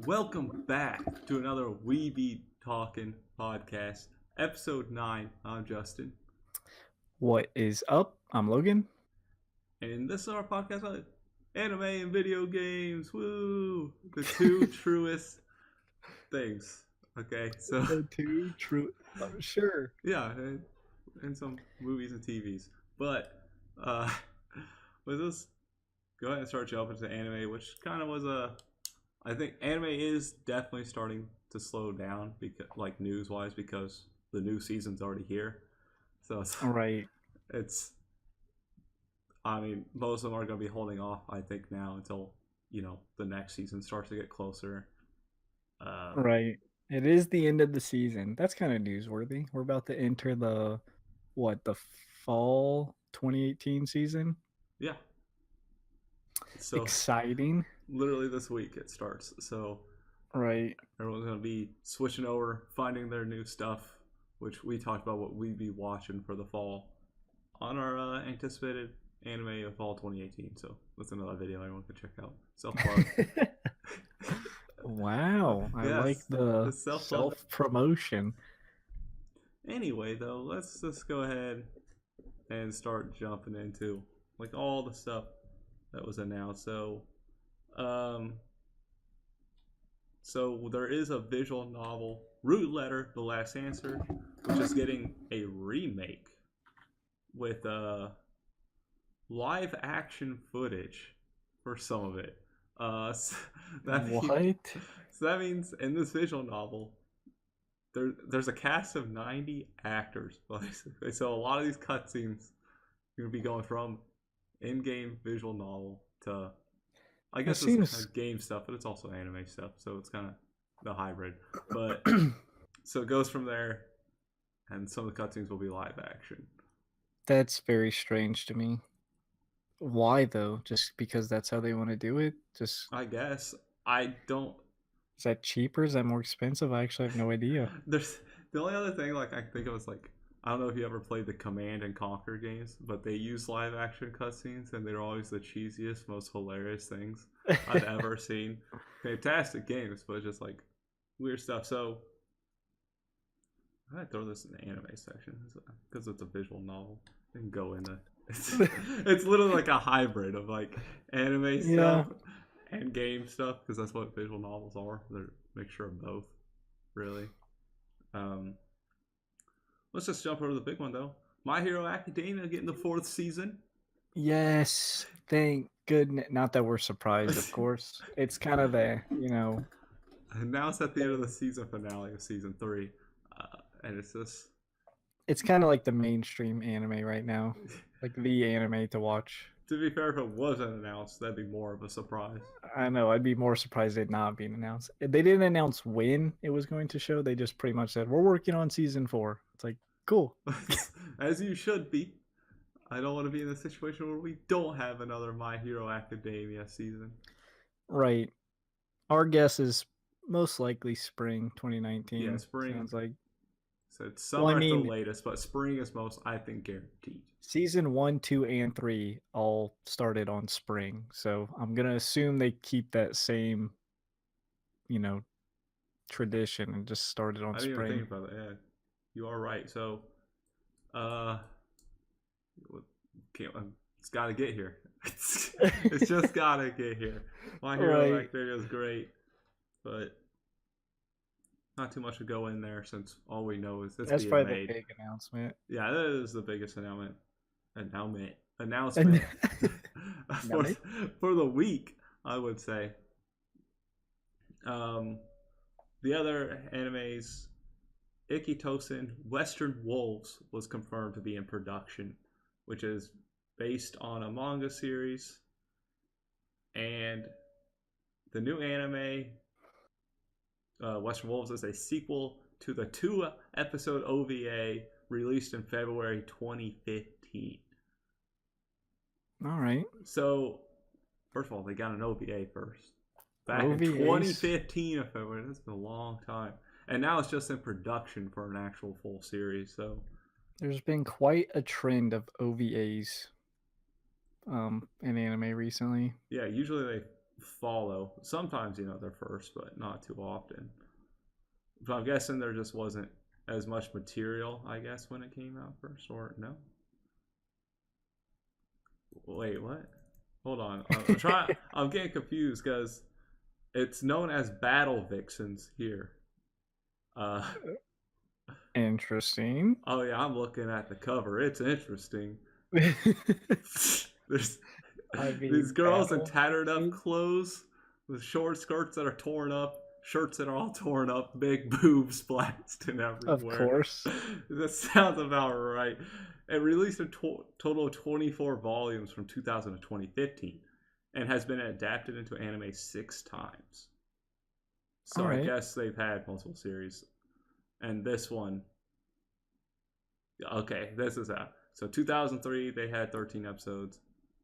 welcome back to another We Be Talking podcast, episode 9. I'm Justin. What is up? I'm Logan. And this is our podcast on anime and video games. Woo! The two truest things. Okay, so. The two true. Sure. Yeah, and some movies and TVs. But, let's just go ahead and start jumping into anime, which kind of was I think anime is definitely starting to slow down, because, like, news-wise, because the new season's already here. So Right. I mean, most of them are going to be holding off, I think, now until, the next season starts to get closer. Right. It is the end of the season. That's kind of newsworthy. We're about to enter the fall 2018 season. Yeah. So exciting. Literally this week it starts. So right. Everyone's going to be switching over, finding their new stuff, which we talked about what we'd be watching for the fall on our anticipated anime of fall 2018. So that's another video everyone can check out. Self-plug. Wow. I like the self-promotion. Anyway, though, let's just go ahead and start jumping into like all the stuff that was announced. So there is a visual novel, Root Letter: The Last Answer, which is getting a remake with live action footage for some of it. So that means in this visual novel, there's a cast of 90 actors, basically. So a lot of these cutscenes are going to be going from in-game visual novel to, I guess it's kind of game stuff, but it's also anime stuff. So it's kind of the hybrid. But so it goes from there, and some of the cutscenes will be live action. That's very strange to me. Why though? Just because that's how they want to do it? I guess. I don't. Is that cheaper? Is that more expensive? I actually have no idea. There's the only other thing, like, I think it was like, I don't know if you ever played the Command and Conquer games, but they use live action cutscenes, and they're always the cheesiest, most hilarious things I've ever seen. Fantastic games, but just like weird stuff. So I might throw this in the anime section because it's a visual novel and go in the. It's literally like a hybrid of like anime stuff and game stuff, because that's what visual novels are. They're a mixture of both, really. Let's just jump over to the big one though. My Hero Academia getting the 4th season. Yes, thank goodness. Not that we're surprised, of course. It's kind of announced at the end of the season finale of season 3, and it's kind of like the mainstream anime right now, like the anime to watch. To be fair, if it wasn't announced, that'd be more of a surprise. I know, I'd be more surprised it not being announced. They didn't announce when it was going to show. They just pretty much said, we're working on season 4. It's like, cool. As you should be. I don't want to be in a situation where we don't have another My Hero Academia season. Right. Our guess is most likely spring 2019. Yeah, spring. Sounds like. So it's summer at the latest, but spring is most, I think, guaranteed. Season 1, 2, and 3 all started on spring, so I'm gonna assume they keep that same, tradition and just started on spring. I didn't even think about that. Yeah, you are right. So, it's got to get here. It's just got to get here. My Hero Academia is great, but not too much to go in there since all we know is that's being probably made. The big announcement. Yeah, that is the biggest announcement for the week, I would say. The other animes, Ikitosen Western Wolves was confirmed to be in production, which is based on a manga series, and the new anime, Western Wolves, is a sequel to the 2-episode OVA released in February 2015. All right. So, first of all, they got an OVA first. Back in 2015 of February. That's been a long time. And now it's just in production for an actual full series. So there's been quite a trend of OVAs in anime recently. Yeah, usually follow. Sometimes, they're first, but not too often. But I'm guessing there just wasn't as much material, I guess, when it came out first, or no? Wait, what? Hold on. I'm getting confused because it's known as Battle Vixens here. Interesting. Oh yeah, I'm looking at the cover. It's interesting. There's these girls in tattered up clothes with short skirts that are torn up, shirts that are all torn up, big boobs blasting everywhere. Of course. That sounds about right. It released a total of 24 volumes from 2000 to 2015 and has been adapted into anime 6 times. So All right. I guess they've had multiple series. And this one, okay, this is out. So 2003, they had 13 episodes.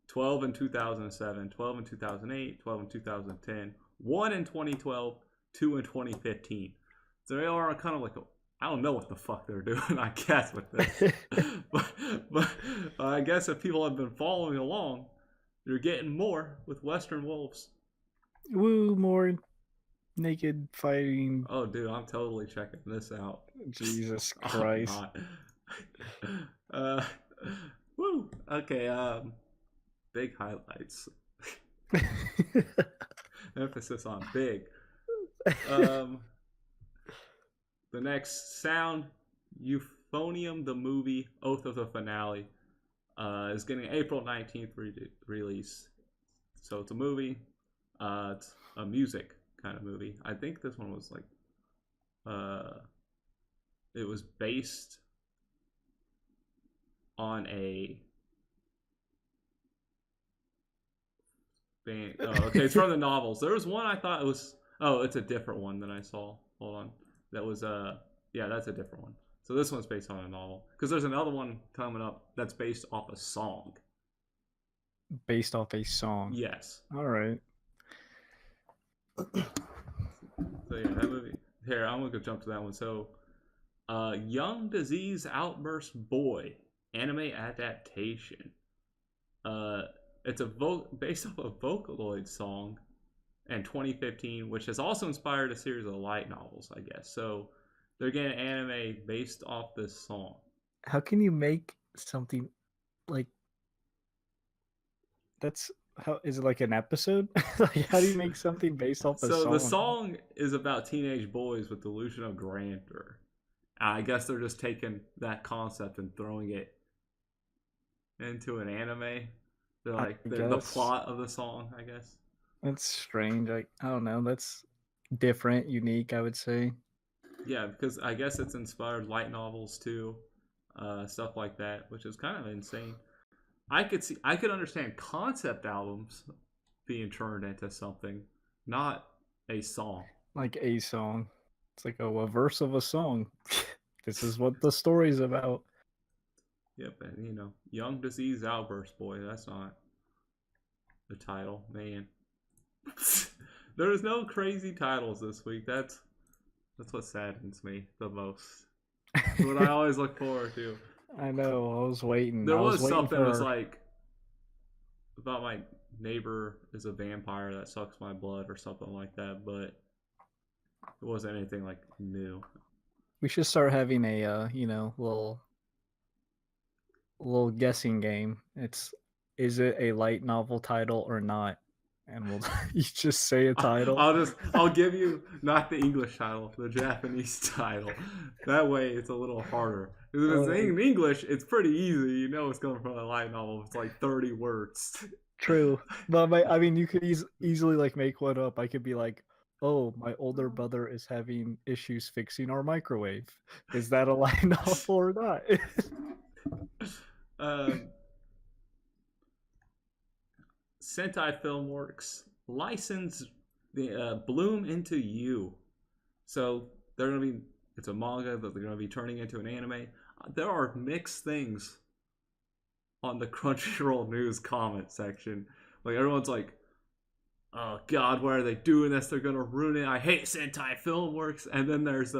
12 in 2007, 12 in 2008, 12 in 2010, 1 in 2012, 2 in 2015. So they are kind of like, I don't know what the fuck they're doing, I guess, with this. but I guess if people have been following along, you're getting more with Western Wolves. Woo, more naked fighting. Oh, dude, I'm totally checking this out. Jesus Christ. Woo. Okay, big highlights. Emphasis on big. The next sound, Euphonium the movie, Oath of the Finale, is getting April 19th release. So it's a movie. It's a music kind of movie. I think this one was like, it was based on a band. Oh, okay, it's from the novels. There was one I thought it was. Oh, it's a different one than I saw. Hold on, that was yeah, that's a different one. So this one's based on a novel because there's another one coming up that's based off a song. Based off a song. Yes. All right. So yeah, that movie. Here, I'm gonna jump to that one. So, Young Disease Outburst Boy anime adaptation. It's based off a Vocaloid song in 2015, which has also inspired a series of light novels, I guess. So they're getting anime based off this song. How can you make something like that's how is it like an episode? Like how do you make something based off a song? So the song is about teenage boys with delusion of grandeur. I guess they're just taking that concept and throwing it into an anime. They're like the plot of the song, I guess. That's strange. I don't know. That's different, unique, I would say. Yeah, because I guess it's inspired light novels too, stuff like that, which is kind of insane. I could understand concept albums being turned into something, not a song. Like a song. It's like a verse of a song. This is what the story's about. Yep, and Young Disease Outburst Boy. That's not the title, man. There's no crazy titles this week. That's what saddens me the most. What I always look forward to. I know. I was waiting. There was something that was like about my neighbor is a vampire that sucks my blood or something like that, but it wasn't anything like new. We should start having a little guessing game. Is it a light novel title or not? And we'll you just say a title. I'll give you not the English title, the Japanese title. That way it's a little harder. If it's in English, it's pretty easy. It's coming from a light novel. It's like 30 words. True, but I mean, you could easily like make one up. I could be like, "Oh, my older brother is having issues fixing our microwave." Is that a light novel or not? Sentai Filmworks licensed the Bloom Into You. So it's a manga that they're gonna be turning into an anime. There are mixed things on the Crunchyroll news comment section. Like everyone's like, "Oh God, why are they doing this? They're gonna ruin it. I hate Sentai Filmworks." And then there's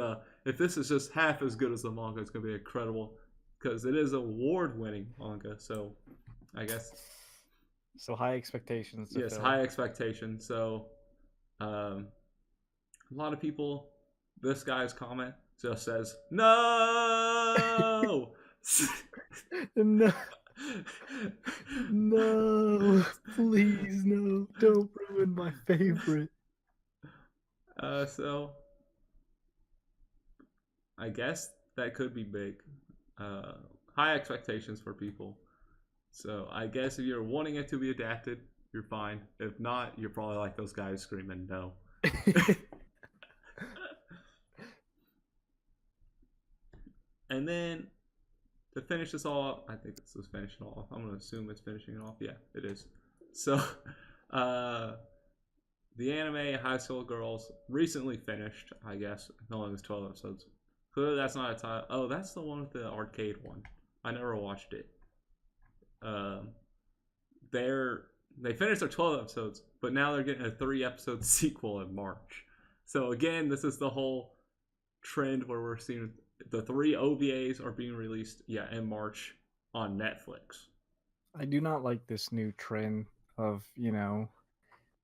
if this is just half as good as the manga, it's gonna be incredible because it is an award-winning manga. So I guess So high expectations to Yes, fill. high expectations. So, a lot of people. This guy's comment just says no. No, no, please, no, don't ruin my favorite. So I guess that could be big. Uh, High expectations for people. So I guess if you're wanting it to be adapted, you're fine. If not, you're probably like those guys screaming no. And then to finish this all up, I think this is finishing off. I'm gonna assume it's finishing it off. Yeah, it is. So, uh, the anime High School Girls recently finished. I guess no, it was 12 episodes. Clearly, that's not a title. Oh, that's the one with the arcade one. I never watched it. Um, they're they finished their 12 episodes, but now they're getting a 3-episode sequel in March. So again, this is the whole trend where we're seeing the 3 OVAs are being released, in March on Netflix. I do not like this new trend of,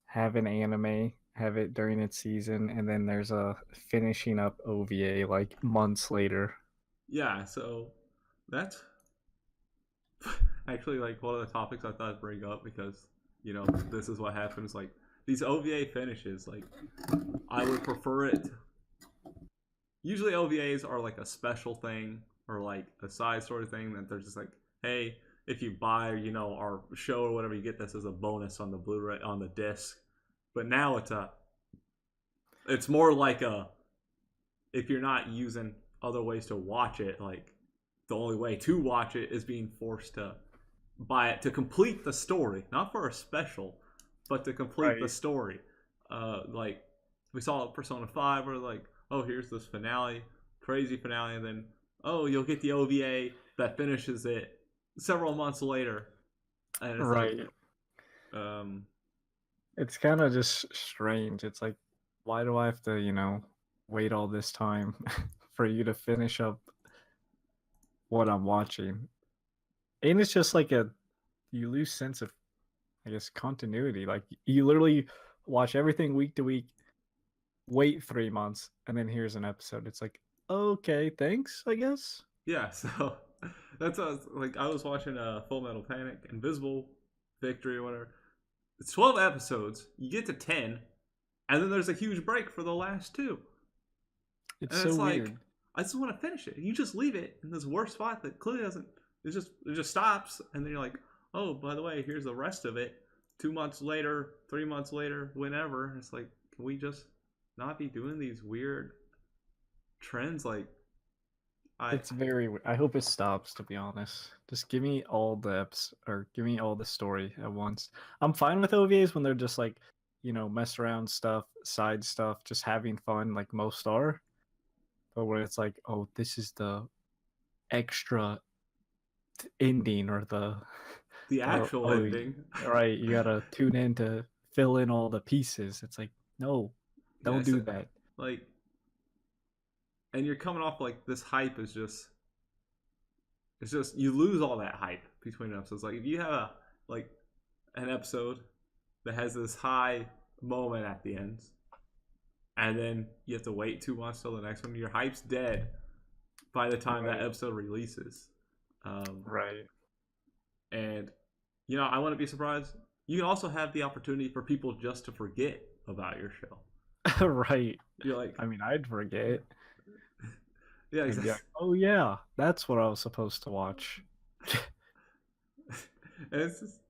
have an anime, have it during its season, and then there's a finishing up OVA like months later. Yeah, so that's actually like one of the topics I thought I'd bring up because this is what happens. Like these OVA finishes, like I would prefer it. Usually OVAs are like a special thing or like a side story thing that they're just like, hey, if you buy, our show or whatever, you get this as a bonus on the Blu-ray on the disc. But now it's more like if you're not using other ways to watch it, like the only way to watch it is being forced to buy it to complete the story, not for a special, but to complete the story. Like we saw Persona 5 where like, oh, here's this finale, crazy finale, and then you'll get the OVA that finishes it several months later, and it's Right. like, It's kind of just strange. It's like, why do I have to, wait all this time for you to finish up what I'm watching? And it's just like you lose sense of, I guess, continuity. Like you literally watch everything week to week, wait 3 months, and then here's an episode. It's like, okay, thanks, I guess. yeah. So that's what I was watching Full Metal Panic, Invisible Victory, or whatever. It's 12 episodes. You get to 10, and then there's a huge break for the last 2. It's And so it's like, weird. I just want to finish it. You just leave it in this worst spot that clearly doesn't. It just stops, and then you're like, oh, by the way, here's the rest of it. 2 months later, 3 months later, whenever. It's like, can we just not be doing these weird trends? Like, It's very. I hope it stops. To be honest, just give me all the eps or give me all the story at once. I'm fine with OVAs when they're just like, mess around stuff, side stuff, just having fun, like most are. But when it's like, oh, this is the extra ending or the the actual ending. right, you gotta tune in to fill in all the pieces. It's like, no, don't Yes, do that. like, and you're coming off like this hype is just. It's just you lose all that hype between episodes. Like if you have like an episode that has this high moment at the end, and then you have to wait 2 months till the next one, your hype's dead by the time that episode releases. Right. And I wouldn't be surprised. You can also have the opportunity for people just to forget about your show. Right. You're like, I mean, I'd forget. yeah, And exactly. be like, oh yeah, that's what I was supposed to watch. And it's just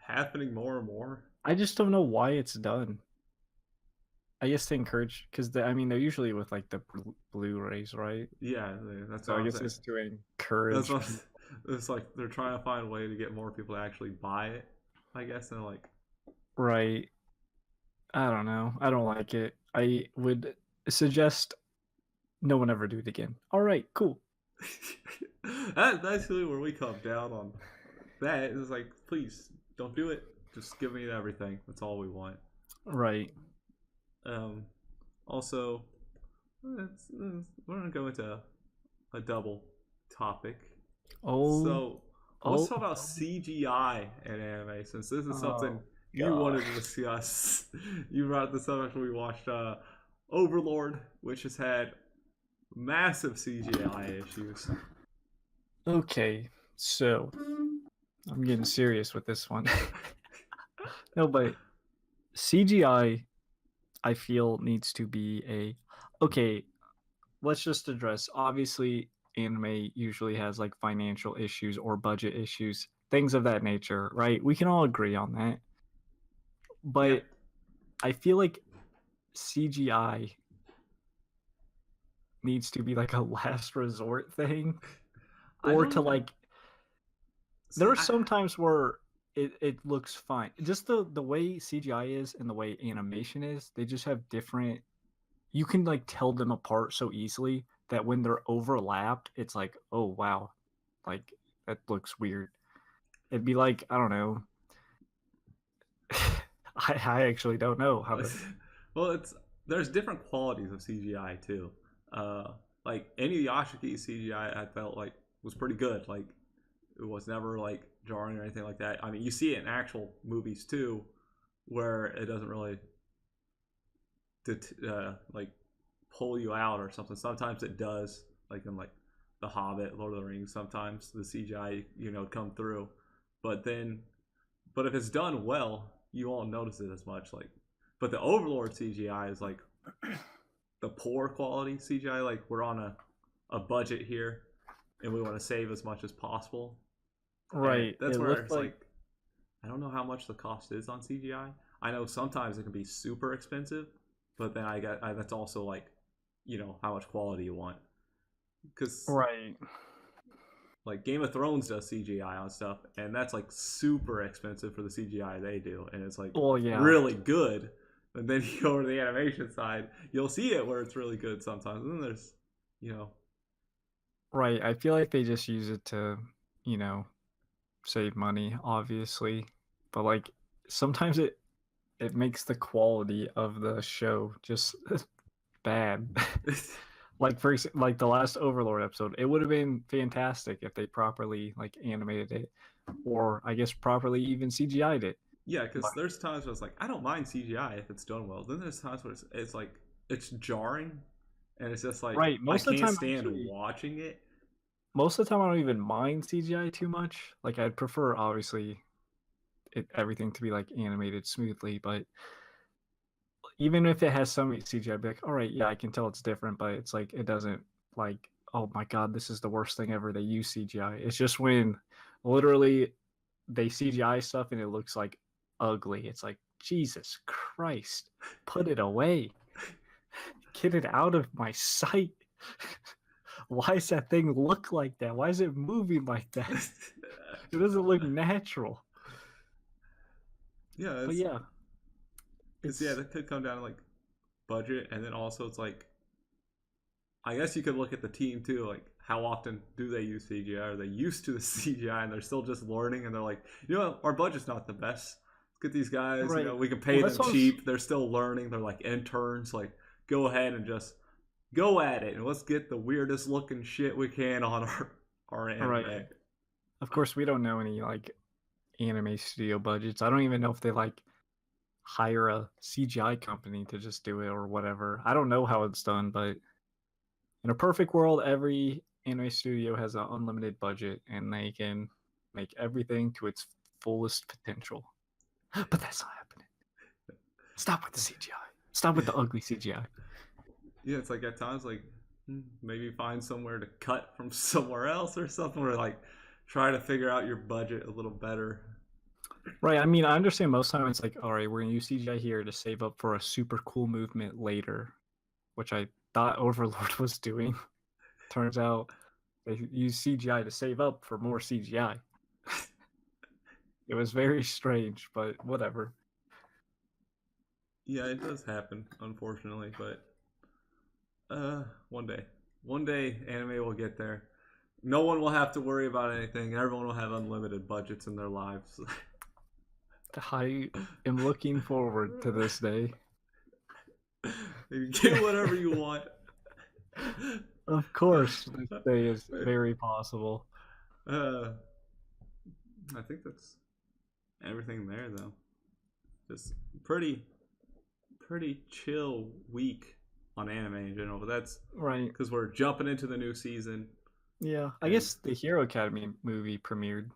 happening more and more. I just don't know why it's done. I guess to encourage, because they're usually with like the Blu-rays, right? Yeah, that's So what I I'm guess saying. it's to encourage. That's what it's like. They're trying to find a way to get more people to actually buy it. I guess they're like, Right. I don't know. I don't like it. I would suggest no one ever do it again. All right, cool. that's really where we come down on that. It's like, please don't do it. Just give me everything. That's all we want. Right. Also, we're gonna go into a double topic. Oh. So let's Oh, talk about CGI and anime, since this is something oh you wanted to gosh. discuss. You brought this up after we watched Overlord, which has had massive CGI issues. Okay, so I'm getting serious with this one. No, but CGI, I feel needs to be a okay. Let's just address. Obviously, anime usually has like financial issues or budget issues, things of that nature, right? We can all agree on that. Yeah, But I feel like CGI needs to be like a last resort thing, I or to don't like there see. are some times where it looks fine. Just the way CGI is and the way animation is, they just have different, you can like tell them apart so easily that when they're overlapped, it's like, oh wow, like that looks weird. It'd be like, I don't know. I actually don't know how to. Well, it's there's different qualities of CGI too. Uh, like Inuyashiki's CGI, I felt like was pretty good. Like it was never like jarring or anything like that. I mean, you see it in actual movies too, where it doesn't really like pull you out or something. Sometimes it does, like in like The Hobbit, Lord of the Rings. Sometimes the CGI, come through, but then, but if it's done well, you won't notice it as much. Like, but the Overlord CGI is like the poor quality CGI. Like we're on a budget here, and we want to save as much as possible, and Right. that's It where looked it's like like I don't know how much the cost is on CGI. I know sometimes it can be super expensive, but then that's also like, how much quality you want. Because right. like Game of Thrones does CGI on stuff, and that's like super expensive for the CGI they do, and it's like Well, yeah. really good. And then you go over to the animation side, you'll see it where it's really good sometimes. And then there's, you know, Right. I feel like they just use it to, you know, save money, obviously. But like sometimes it makes the quality of the show just bad. Like like the last Overlord episode, it would have been fantastic if they properly like animated it, or I guess properly even CGI'd it. yeah, But because there's times where it's like I don't mind CGI if it's done well. Then there's times where it's like it's jarring, and it's just like right, I most of the can't time stand actually, watching it. most of the time I don't even mind CGI too much. Like I'd prefer obviously everything to be like animated smoothly, but even if it has some CGI, I'd be like, all right, yeah, I can tell it's different, but it's like it doesn't like, oh my god, this is the worst thing ever. They use CGI. It's just when literally they CGI stuff and it looks like ugly. It's like Jesus Christ, put it away, get it out of my sight. Why does that thing look like that? Why is it moving like that? It doesn't look natural. Yeah, But it's yeah, because yeah, it's that could come down to like budget, and then also it's like I guess you could look at the team too. Like, how often do they use CGI? Are they used to the CGI and they're still just learning? And they're like, our budget's not the best. Let's get these guys. right. We can Well, pay that's them what I was cheap. They're still learning. They're like interns. Like, go ahead and just go at it, and let's get the weirdest looking shit we can on our right. anime. Of course, we don't know any like anime studio budgets. I don't even know if they like hire a CGI company to just do it or whatever. I don't know how it's done, but in a perfect world, every anime studio has an unlimited budget and they can make everything to its fullest potential. But that's not happening. Stop with the CGI. Stop with the ugly CGI. Yeah, it's like at times like maybe find somewhere to cut from somewhere else or something, or like try to figure out your budget a little better. Right. I mean, I understand most time it's like, all right, we're gonna use CGI here to save up for a super cool movement later, which I thought Overlord was doing. Turns out they use CGI to save up for more CGI. It was very strange, but whatever. Yeah, it does happen, unfortunately, but one day. One day anime will get there. No one will have to worry about anything. Everyone will have unlimited budgets in their lives. I am looking forward to this day. You get whatever you want. Of course, this day is very possible. Uh, I think that's everything there, though. Just pretty chill week on anime in general, but that's Right. because we're jumping into the new season. Yeah. I And guess the Hero Academy movie premiered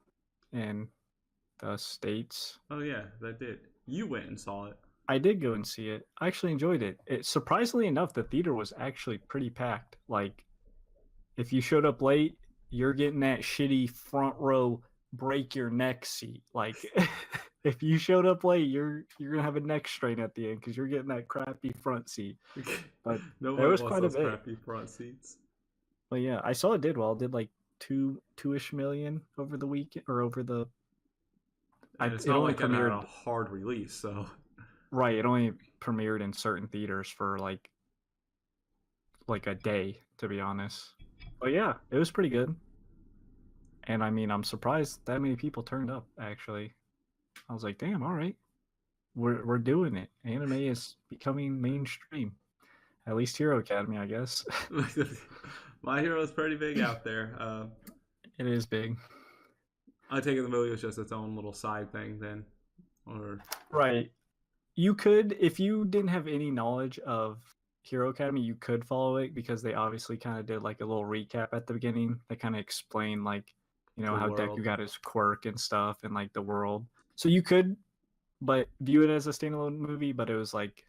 in the States. oh yeah, that did. You went and saw it. I did go and see it. I actually enjoyed it. It surprisingly enough, the theater was actually pretty packed. Like, if you showed up late, you're getting that shitty front row break your neck seat. Like, if you showed up late, you're gonna have a neck strain at the end because you're getting that crappy front seat. But there Nobody was wants quite a those bit. crappy front seats. But yeah, I saw it did well. It did like two-ish million over the week or over the. And it's It not only like it had a premiered. hard release, so Right, it only premiered in certain theaters for like a day, to be honest. But yeah, it was pretty good. And I mean, I'm surprised that many people turned up. Actually, I was like, damn, all right, we're doing it. Anime is becoming mainstream. At least Hero Academy, I guess. My Hero is pretty big out there. It is big. I take it the movie was just its own little side thing then, or Right. You could, if you didn't have any knowledge of Hero Academy, you could follow it because they obviously kind of did like a little recap at the beginning. They kind of explained like, the how world. Deku got his quirk and stuff and like the world. So you could, but view it as a standalone movie. But it was like,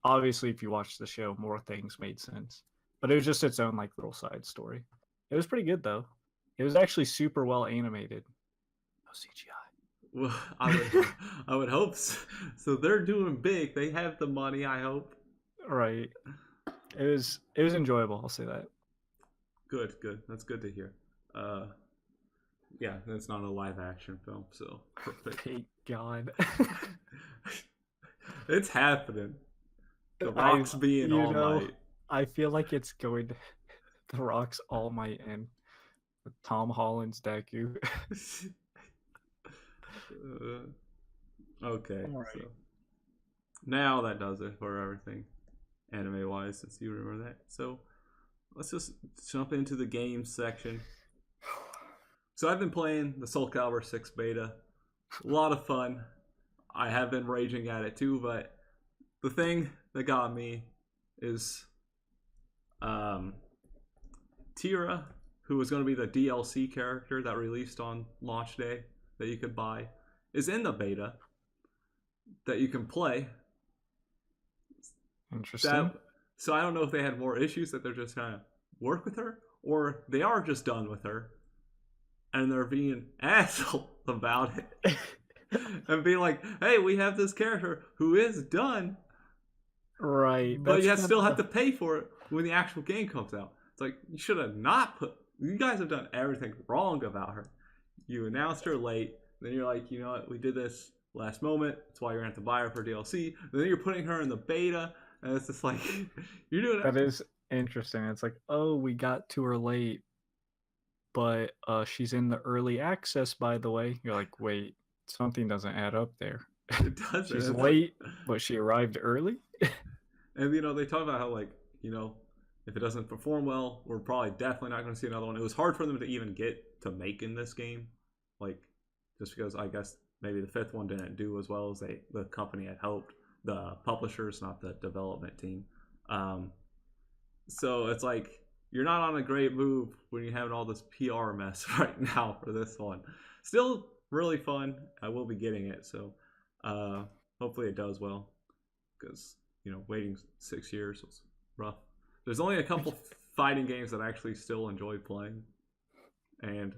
obviously, if you watch the show, more things made sense. But it was just its own like little side story. It was pretty good though. It was actually super well animated. No CGI. Well, I would hope so. So they're doing big. They have the money. I hope. Right. It was enjoyable. I'll say that. Good. That's good to hear. Yeah, that's not a live action film, so perfect. Thank God. It's happening. The Rock's being All Might. I feel like it's going to The Rock's All Might and with Tom Holland's Deku. Okay. Right. So now that does it for everything anime wise, since you remember that. So let's just jump into the games section. So I've been playing the Soul Calibur 6 beta. A lot of fun. I have been raging at it too, but the thing that got me is Tira, who was going to be the DLC character that released on launch day that you could buy, is in the beta that you can play. Interesting. So I don't know if they had more issues that they're just trying to work with her, or they are just done with her and they're being asshole about it. And being like, hey, we have this character who is done, right? But you still have to pay for it when the actual game comes out. It's like, you should have not put. You guys have done everything wrong about her. You announced her late, then you're like, you know what, we did this last moment. That's why you're gonna have to buy her for DLC. And then you're putting her in the beta, and it's just like you're doing. That is interesting. It's like, oh, we got to her late, but she's in the early access, by the way. You're like, wait, something doesn't add up there. It doesn't. She's late, but she arrived early. And they talk about how if it doesn't perform well, we're probably definitely not going to see another one. It was hard for them to even get to making this game, just because I guess maybe the fifth one didn't do as well as the company had hoped. The publishers, not the development team. So it's like you're not on a great move when you're having all this PR mess right now for this one. Still really fun. I will be getting it, so hopefully it does well, because waiting 6 years was rough. There's only a couple fighting games that I actually still enjoy playing, and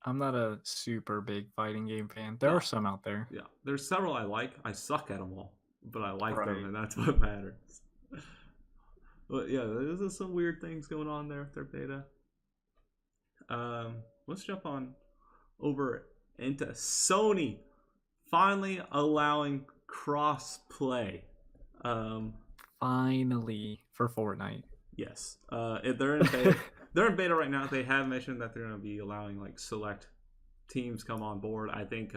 I'm not a super big fighting game fan. There are some out there. Yeah, there's several I like. I suck at them all, but I like them, and that's what matters. But yeah, there's some weird things going on there with their beta. Let's jump on over into Sony finally allowing crossplay. Finally, for Fortnite. Yes. They're in beta. They're in beta right now. They have mentioned that they're going to be allowing select teams come on board. I think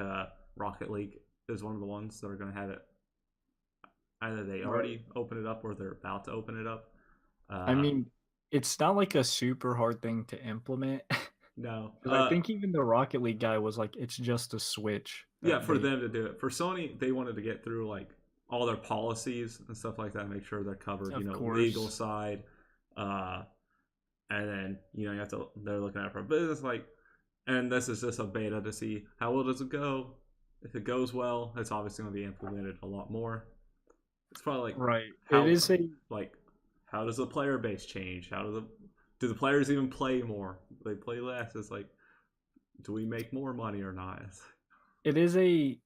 Rocket League is one of the ones that are going to have it. Either they already open it up or they're about to open it up. I mean, it's not like a super hard thing to implement. No. Because I think even the Rocket League guy was like, it's just a Switch. Yeah, for them to do it. For Sony, they wanted to get through like all their policies and stuff like that, make sure they're covered. Of Legal course. side, and then you have to. They're looking at it for business, like, and this is just a beta to see how well does it go. If it goes well, it's obviously going to be implemented a lot more. It's probably like Right. how It is a like how does the player base change? Do the players even play more? They play less. It's like, do we make more money or not? it is a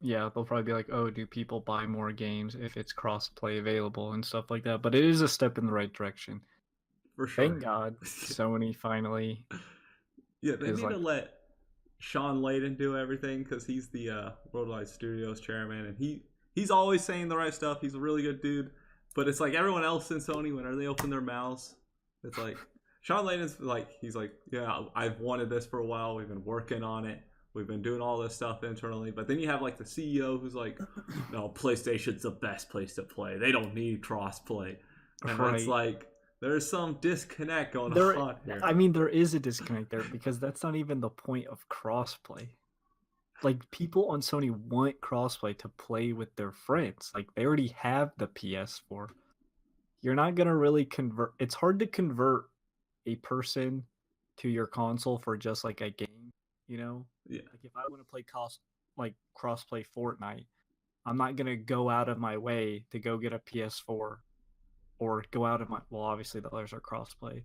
yeah, they'll probably be like, oh, do people buy more games if it's cross-play available and stuff like that. But it is a step in the right direction. For sure. Thank God Sony finally Yeah, they is need to like, let Sean Layden do everything because he's the Worldwide Studios chairman, and he's always saying the right stuff. He's a really good dude, but it's like everyone else in Sony, whenever they open their mouths, it's like Sean Layden's like, he's like, yeah, I've wanted this for a while. We've been working on it. We've been doing all this stuff internally, but then you have like the CEO who's like, no, PlayStation's the best place to play. They don't need crossplay, and right. it's like there's some disconnect going on here. I mean, there is a disconnect there because that's not even the point of crossplay. Like, people on Sony want crossplay to play with their friends. Like, they already have the PS4. You're not gonna really convert. It's hard to convert a person to your console for just like a game, you know? Yeah. Like, if I want to play crossplay Fortnite, I'm not gonna go out of my way to go get a PS4 or go out of my, well, obviously the others are crossplay,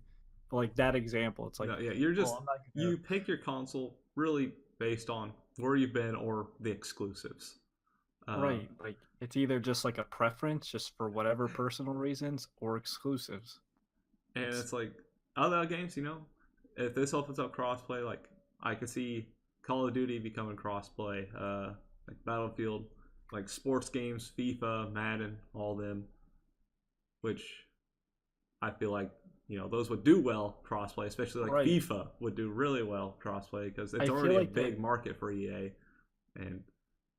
but like that example, it's like, no, yeah, you're just I'm not gonna... you pick your console really based on where you've been or the exclusives. Right, like it's either just like a preference, just for whatever personal reasons, or exclusives. And it's like other games, if this opens up crossplay, like I could see Call of Duty becoming crossplay, like Battlefield, like sports games, FIFA, Madden, all them, which I feel like those would do well crossplay, especially like Right. FIFA would do really well crossplay because it's I already feel like a big market for EA, and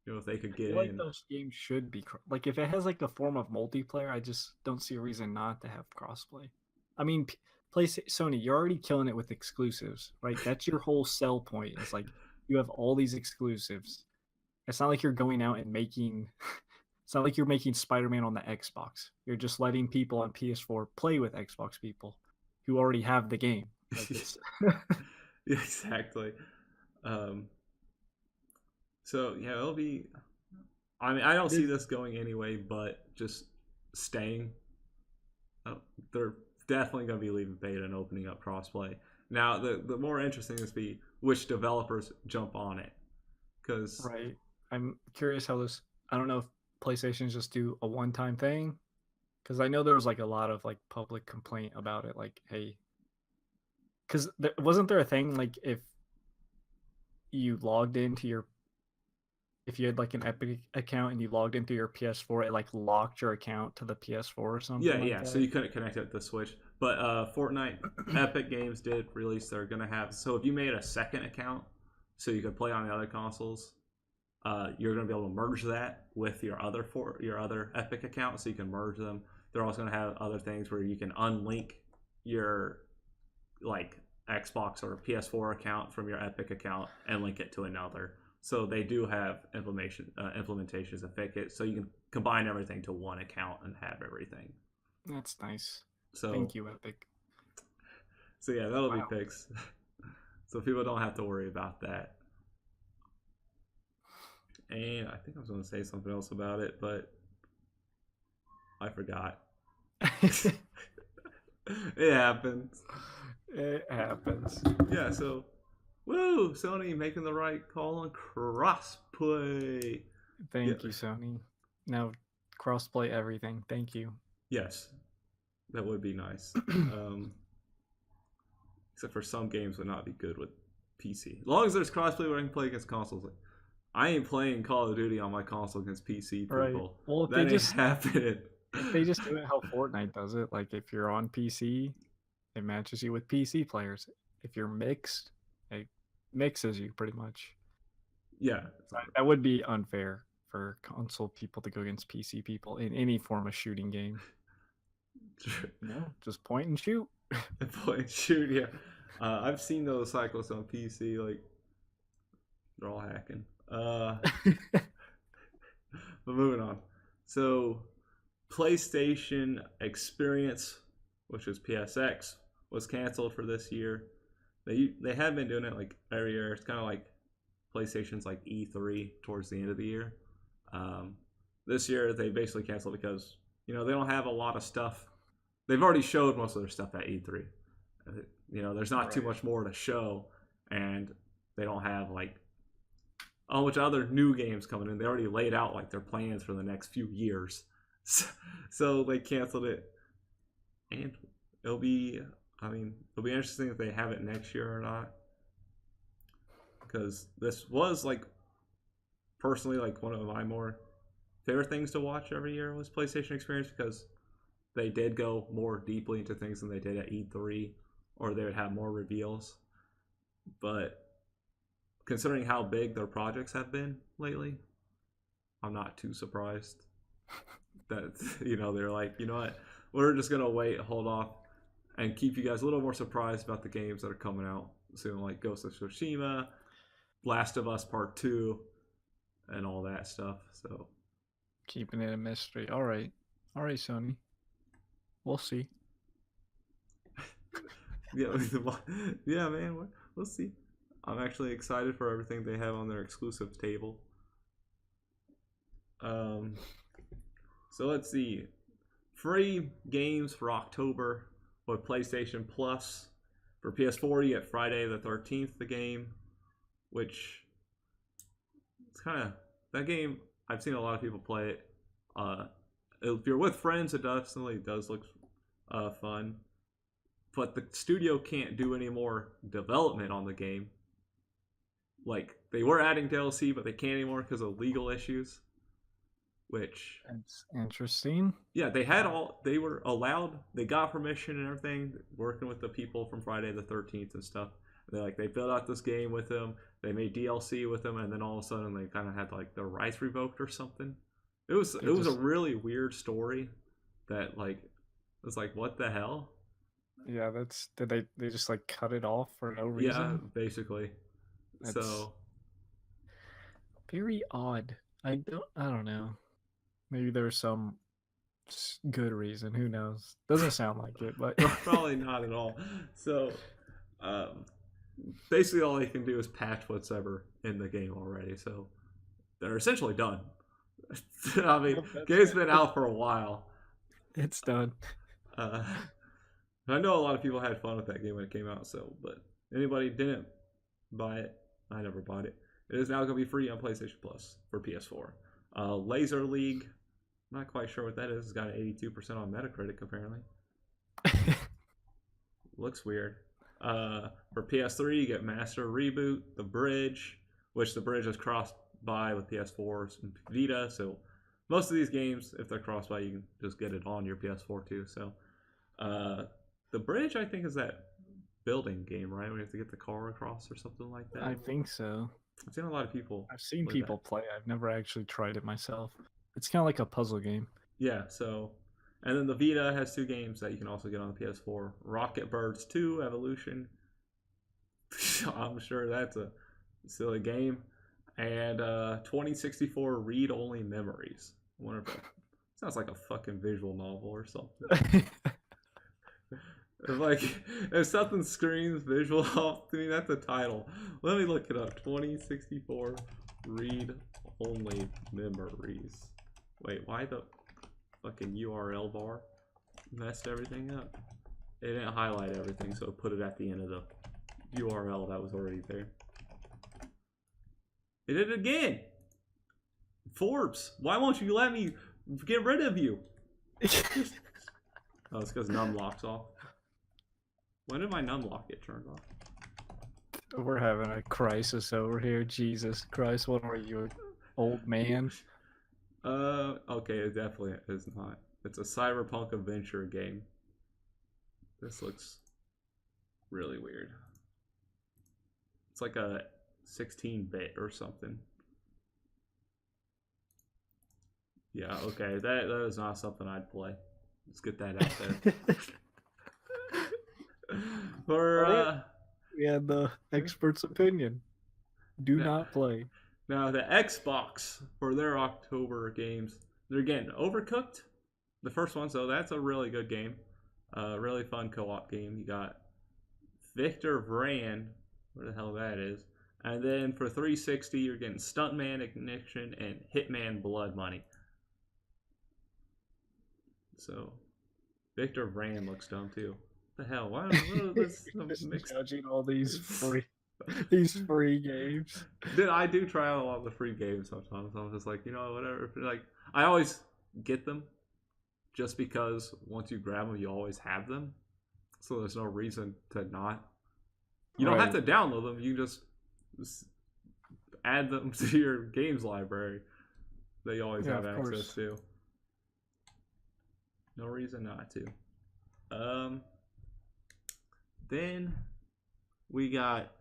if they could I get feel like in, those games should be like, if it has like a form of multiplayer, I just don't see a reason not to have crossplay. I mean, Sony, you're already killing it with exclusives, right? That's your whole sell point. It's like you have all these exclusives. It's not like you're going out and making. It's not like you're making Spider-Man on the Xbox. You're just letting people on PS4 play with Xbox people who already have the game. Like, it's exactly. So yeah, it'll be. I mean, I don't see this going anyway, but just staying. They're definitely going to be leaving beta and opening up crossplay. Now, the more interesting is be which developers jump on it, because right. I'm curious how this. I don't know if PlayStation just do a one-time thing, because I know there was like a lot of like public complaint about it. Like, hey, because wasn't there a thing like if you logged into your, if you had like an Epic account and you logged into your PS4, it like locked your account to the PS4 or something? Yeah. So you couldn't connect it to the Switch, but Fortnite, Epic Games did release. They're gonna have, so if you made a second account, so you could play on the other consoles, you're gonna be able to merge that with your other Epic account, so you can merge them. They're also gonna have other things where you can unlink your like Xbox or PS4 account from your Epic account and link it to another. So they do have implementations that fix it, so you can combine everything to one account and have everything. That's nice. So thank you, Epic. So yeah, that'll be fixed. So people don't have to worry about that. And I think I was going to say something else about it, but I forgot. It happens. It happens. Yeah, so woo, Sony making the right call on crossplay. Thank you, Sony. Now crossplay everything. Thank you. Yes, that would be nice. Except for some games would not be good with PC. As long as there's crossplay where I can play against consoles. Like, I ain't playing Call of Duty on my console against PC people. Right. Well, if that they ain't just happening. If they just do it how Fortnite does it, like if you're on PC, it matches you with PC players. If you're mixed, it mixes you pretty much. Yeah. That would be unfair for console people to go against PC people in any form of shooting game. No, just point and shoot. And point and shoot, yeah. I've seen those cycles on PC. Like they're all hacking. But moving on. So PlayStation Experience, which is PSX, was canceled for this year. They have been doing it like every year. It's kind of like PlayStation's like E3 towards the end of the year. This year they basically canceled because they don't have a lot of stuff. They've already showed most of their stuff at E3. There's not too much more to show, and they don't have like a bunch of other new games coming in. They already laid out like their plans for the next few years, so they canceled it. And it'll be interesting if they have it next year or not, because this was like personally like one of my more favorite things to watch every year was PlayStation Experience, because they did go more deeply into things than they did at E3, or they would have more reveals. But considering how big their projects have been lately, I'm not too surprised that they're like, you know what, we're just gonna wait, hold off, and keep you guys a little more surprised about the games that are coming out soon, like Ghost of Tsushima, Last of Us Part 2, and all that stuff. So keeping it a mystery. All right, Sony. We'll see. yeah, man. We'll see. I'm actually excited for everything they have on their exclusive table. So let's see. Free games for October with PlayStation Plus. For PS4, you get Friday the 13th, the game, which it's kind of that game. I've seen a lot of people play it. If you're with friends, it definitely does look fun. But the studio can't do any more development on the game. Like, they were adding DLC, but they can't anymore because of legal issues. Which... That's interesting. Yeah, they were allowed, they got permission and everything, working with the people from Friday the 13th and stuff. They filled out this game with them, they made DLC with them, and then all of a sudden they kind of had like their rights revoked or something. It was a really weird story that it was like, what the hell? Yeah, did they just like cut it off for no reason? Yeah, basically. That's so very odd. I don't know. Maybe there's some good reason. Who knows? Doesn't sound like it, but probably not at all. So, basically, all they can do is patch what's ever in the game already. So, they're essentially done. I mean, game's been out for a while. It's done. I know a lot of people had fun with that game when it came out. So, but anybody didn't buy it, I never bought it. It is now going to be free on PlayStation Plus for PS4. Laser League, not quite sure what that is. It's got an 82% on Metacritic, apparently. Looks weird. For PS3, you get Master Reboot, The Bridge, which The Bridge is cross-buy with PS4 and Vita. So most of these games, if they're cross-buy, you can just get it on your PS4 too. So The Bridge, I think, is that building game, right? We have to get the car across or something like that. I think so. I've seen a lot of people. I've seen people play. I've never actually tried it myself. It's kind of like a puzzle game. Yeah, so... And then the Vita has 2 games that you can also get on the PS4. Rocket Birds 2 Evolution. I'm sure that's a silly game. And 2064 Read-Only Memories. I wonder if that sounds like a fucking visual novel or something. If something screams visual off to me, that's a title. Let me look it up. 2064 Read-Only Memories. Wait, why the fucking URL bar messed everything up? It didn't highlight everything, so it put it at the end of the URL that was already there. It did it again! Forbes, why won't you let me get rid of you? Oh, it's because numlock's off. When did my numlock get turned off? We're having a crisis over here. Jesus Christ, what are you, an old man? Okay, it definitely is not. It's a cyberpunk adventure game. This looks really weird. It's like a 16-bit or something. Yeah, okay, that is not something I'd play. Let's get that out there. For Alright. We had the expert's opinion. Do now, not play. now the Xbox for their October games, they're getting Overcooked, the first one, so that's a really good game. Really fun co-op game. You got Victor Vran, where the hell that is. And then for 360, you're getting Stuntman Ignition and Hitman Blood Money. So, Victor Vran looks dumb too. What the hell? Why are this Just judging all these free games. Dude, I do try out a lot of the free games sometimes. I'm just like, whatever. Like, I always get them just because once you grab them, you always have them. So there's no reason to not. You don't have to download them. You just add them to your games library that you always have access to. No reason not to. Then we got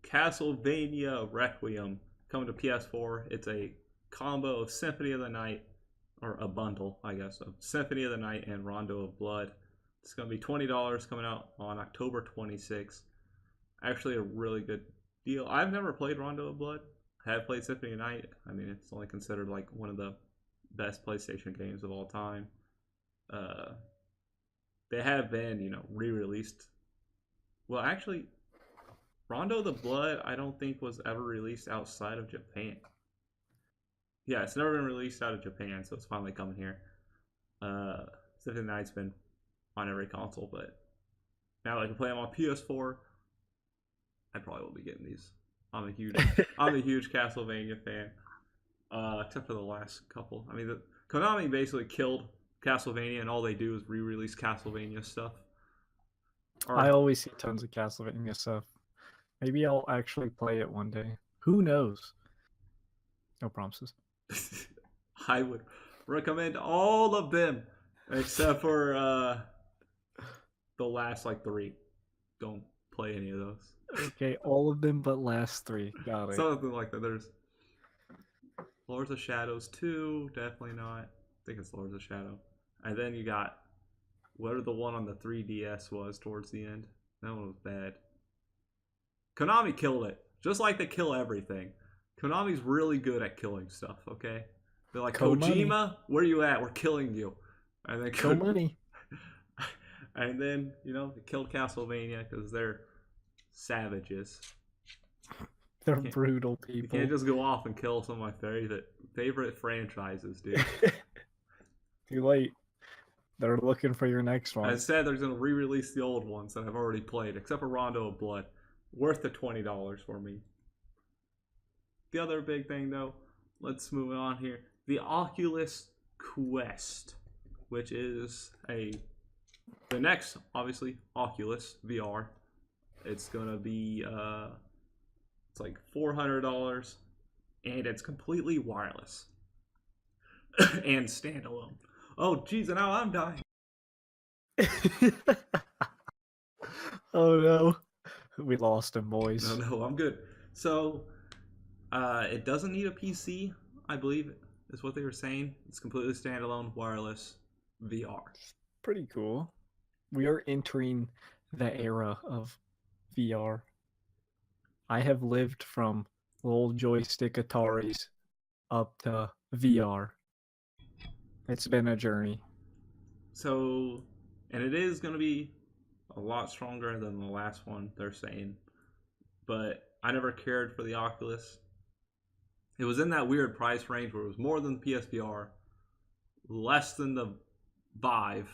Castlevania Requiem coming to PS4. It's a combo of Symphony of the Night, or a bundle, I guess, of Symphony of the Night and Rondo of Blood. It's going to be $20 coming out on October 26th. Actually, a really good deal. I've never played Rondo of Blood. I have played Symphony of the Night. I mean, it's only considered like one of the best PlayStation games of all time. They have been, re-released. Well, actually, Rondo the Blood, I don't think was ever released outside of Japan. Yeah, it's never been released out of Japan, so it's finally coming here. Symphony of the Night's been on every console, but now I can play them on PS4. I probably will be getting these. I'm a huge Castlevania fan. Except for the last couple. I mean, Konami basically killed Castlevania, and all they do is re-release Castlevania stuff. I always see tons of Castlevania stuff. Maybe I'll actually play it one day. Who knows? No promises. I would recommend all of them, except for the last like 3. Don't play any of those. Okay, all of them but last 3. Got it. Something like that. There's Lords of Shadows 2, definitely not. I think it's Lords of Shadow. And then you got whatever the one on the 3DS was towards the end. That one was bad. Konami killed it. Just like they kill everything. Konami's really good at killing stuff, okay? They're like, Kojima, where you at? We're killing you. And then Kill money. And then, they killed Castlevania because they're savages. They're brutal people. You can't just go off and kill some of my favorite franchises, dude. Too late. They're looking for your next one. Instead, they're going to re-release the old ones that I've already played, except for Rondo of Blood. Worth the $20 for me. The other big thing, though, let's move on here. The Oculus Quest, which is the next, obviously, Oculus VR. It's going to be, it's like $400, and it's completely wireless and standalone. Oh, geez, and now I'm dying. Oh, no. We lost him, boys. No, I'm good. So, it doesn't need a PC, I believe, is what they were saying. It's completely standalone, wireless, VR. Pretty cool. We are entering the era of VR. I have lived from little joystick Ataris up to VR. It's been a journey. So, and it is going to be a lot stronger than the last one, they're saying. But I never cared for the Oculus. It was in that weird price range where it was more than the PSVR, less than the Vive.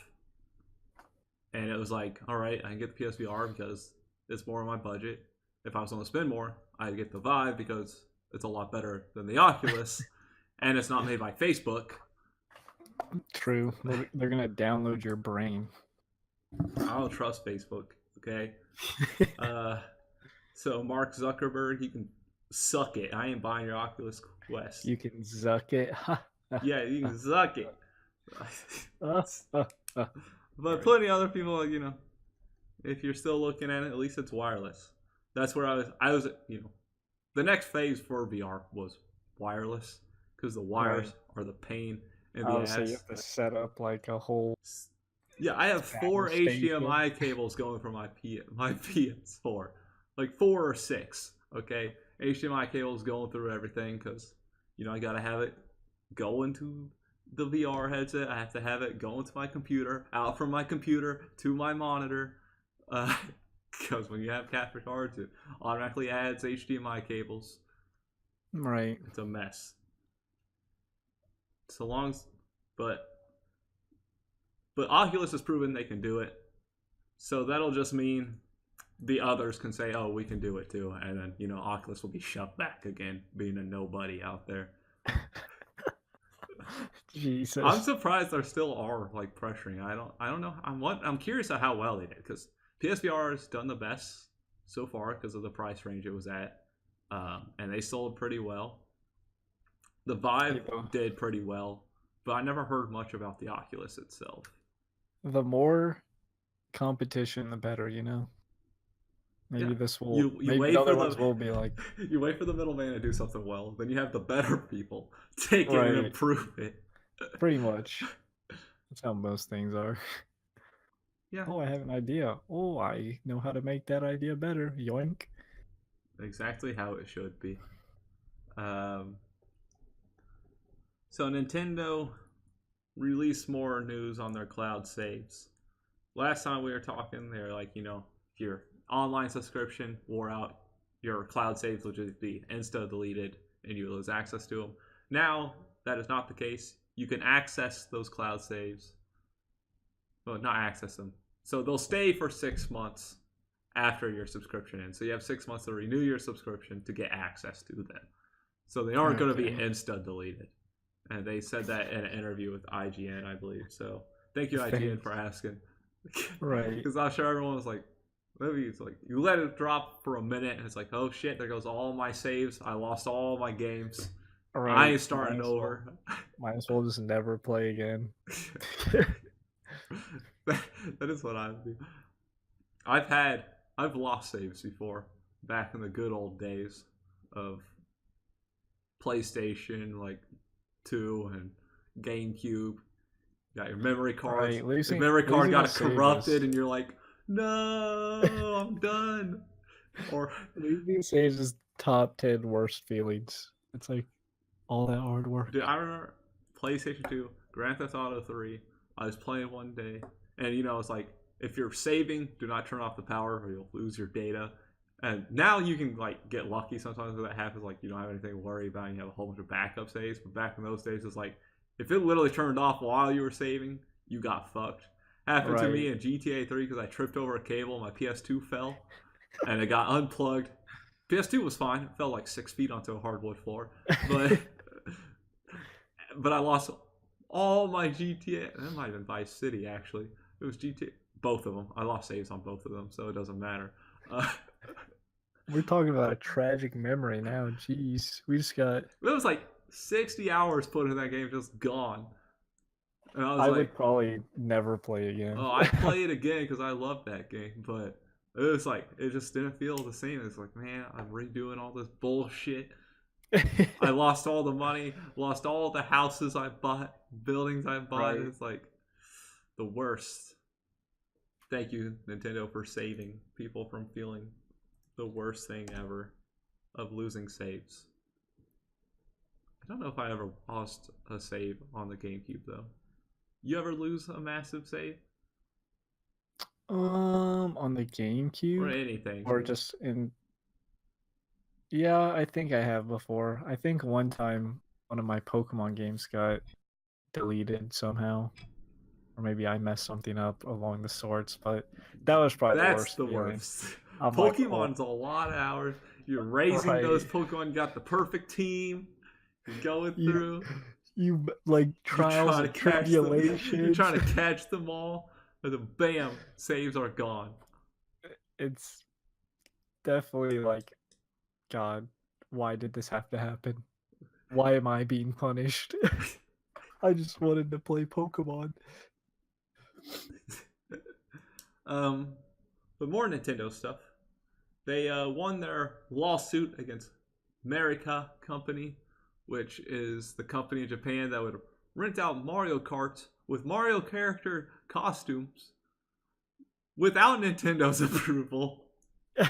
And it was like, all right, I can get the PSVR because it's more on my budget. If I was going to spend more, I'd get the Vive because it's a lot better than the Oculus. And it's not made by Facebook. True. They're going to download your brain. I don't trust Facebook, okay? So Mark Zuckerberg, he can suck it. I ain't buying your Oculus Quest. You can zuck it. Yeah, you can zuck it. But plenty of other people, if you're still looking at it, at least it's wireless. That's where I was, the next phase for VR was wireless because the wires are the pain in the ass. So you have to set up like a whole Yeah, I have 4 Battle station. HDMI cables going from my PS4, like 4 or 6. Okay, HDMI cables going through everything because I gotta have it go into the VR headset. I have to have it go into my computer, out from my computer to my monitor. Because when you have capture cards, it automatically adds HDMI cables. Right. It's a mess. So long as, but Oculus has proven they can do it. So that'll just mean the others can say, "Oh, we can do it too," and then Oculus will be shoved back again, being a nobody out there. Jesus. I'm surprised there still are like pressuring. I don't know. I'm curious at how well they did because PSVR has done the best so far because of the price range it was at, and they sold pretty well. The Vive did pretty well, but I never heard much about the Oculus itself. The more competition, the better, Maybe this will. Maybe the other ones will be like. You wait for the middleman to do something well, then you have the better people take it and improve it. Pretty much. That's how most things are. Yeah. Oh, I have an idea. Oh, I know how to make that idea better. Yoink. Exactly how it should be. So Nintendo released more news on their cloud saves. Last time we were talking, they were like, if your online subscription wore out, your cloud saves would just be insta-deleted and you lose access to them. Now, that is not the case. You can access those cloud saves. Well, not access them. So they'll stay for 6 months after your subscription ends. So you have 6 months to renew your subscription to get access to them. So they aren't going to be insta-deleted. And they said that in an interview with IGN, I believe. So thank you, IGN, for asking. Right. Because I'm sure everyone was like, maybe it's like, you let it drop for a minute, and it's like, oh shit, there goes all my saves. I lost all my games. Right. I ain't starting over. Might as well just never play again. That is what I would do. I've lost saves before, back in the good old days of PlayStation, like 2 and GameCube. You got your memory cards. Right, your memory card got corrupted, and you're like, no, I'm done. Or losing saves is top 10 worst feelings. It's like all that hard work. Dude, I remember PlayStation 2, Grand Theft Auto 3. I was playing one day, and it's like, if you're saving, do not turn off the power or you'll lose your data. And now you can like get lucky sometimes when that happens, like you don't have anything to worry about and you have a whole bunch of backup saves. But back in those days, it's like if it literally turned off while you were saving, you got fucked. Happened to me in GTA 3 because I tripped over a cable and my PS2 fell and it got unplugged. PS2 was fine. It fell like 6 feet onto a hardwood floor. But but I lost all my GTA. That might have been Vice City, actually. It was GTA. Both of them. I lost saves on both of them, so it doesn't matter. We're talking about a tragic memory now. Jeez. We just got... It was like 60 hours put in that game, just gone. And I would probably never play again. Oh, I'd play it again because I love that game, but it was like, it just didn't feel the same. It's like, man, I'm redoing all this bullshit. I lost all the money, lost all the houses I bought, buildings I bought. Right. It's like the worst. Thank you, Nintendo, for saving people from feeling the worst thing ever of losing saves. I don't know if I ever lost a save on the GameCube, though. You ever lose a massive save? On the GameCube? Or anything. Or just in... Yeah, I think I have before. I think one time one of my Pokemon games got deleted somehow. Or maybe I messed something up along the sorts, but that was probably the worst. That's the worst. Pokemon's like, a lot of hours. You're raising those Pokemon. You got the perfect team. You're going through. You like trials and tribulations. You're trying to catch them all. And then bam, saves are gone. It's definitely like, God, why did this have to happen? Why am I being punished? I just wanted to play Pokemon. But more Nintendo stuff. They won their lawsuit against America Company, which is the company in Japan that would rent out Mario Karts with Mario character costumes without Nintendo's approval. Hey,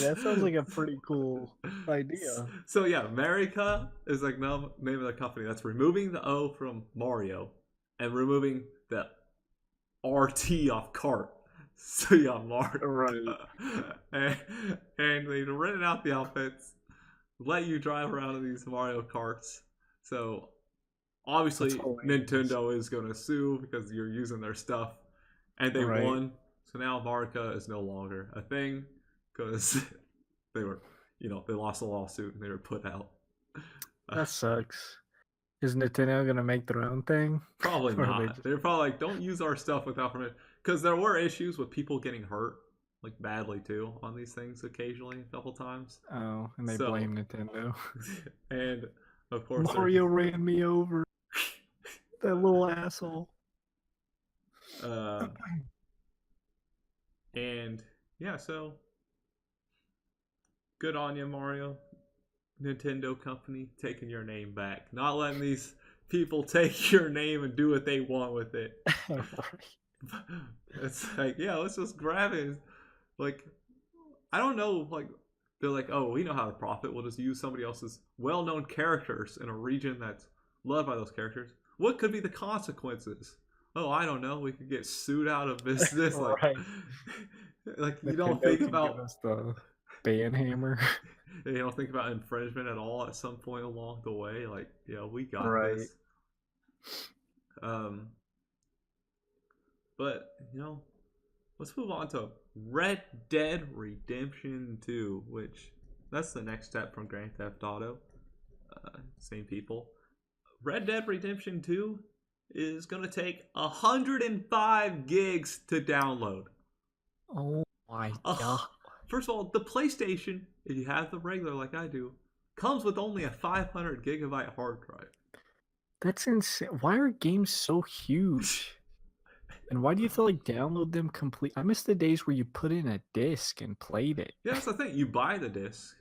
that sounds like a pretty cool idea. So yeah, America is like the name of the company that's removing the O from Mario and removing the RT off Kart. So yeah, Mario. Right. And they rented out the outfits, let you drive around in these Mario Karts. So obviously Nintendo is going to sue because you're using their stuff, and they won. So now Marika is no longer a thing because they were, they lost a lawsuit and they were put out. That sucks. Is Nintendo gonna make their own thing? Probably not. They're probably like, don't use our stuff without permission. Because there were issues with people getting hurt, like badly too, on these things occasionally, a couple times. Oh, and they blame Nintendo. And of course, Mario ran me over. That little asshole. And yeah, so good on you, Mario. Nintendo company taking your name back, not letting these people take your name and do what they want with it. It's like, yeah, let's just grab it. Like, I don't know, like, they're like, oh, we know how to profit. We'll just use somebody else's well-known characters in a region that's loved by those characters. What could be the consequences? Oh, I don't know. We could get sued out of business. Like, like you don't think about the ban hammer. You don't think about infringement at all at some point along the way. Like, yeah, we got this. But, let's move on to Red Dead Redemption 2, which that's the next step from Grand Theft Auto. Same people. Red Dead Redemption 2 is going to take 105 gigs to download. Oh my god. First of all, the PlayStation, if you have the regular like I do, comes with only a 500 gigabyte hard drive. That's insane. Why are games so huge? And why do you have to download them complete? I miss the days where you put in a disc and played it. Yeah, that's the thing. You buy the disc.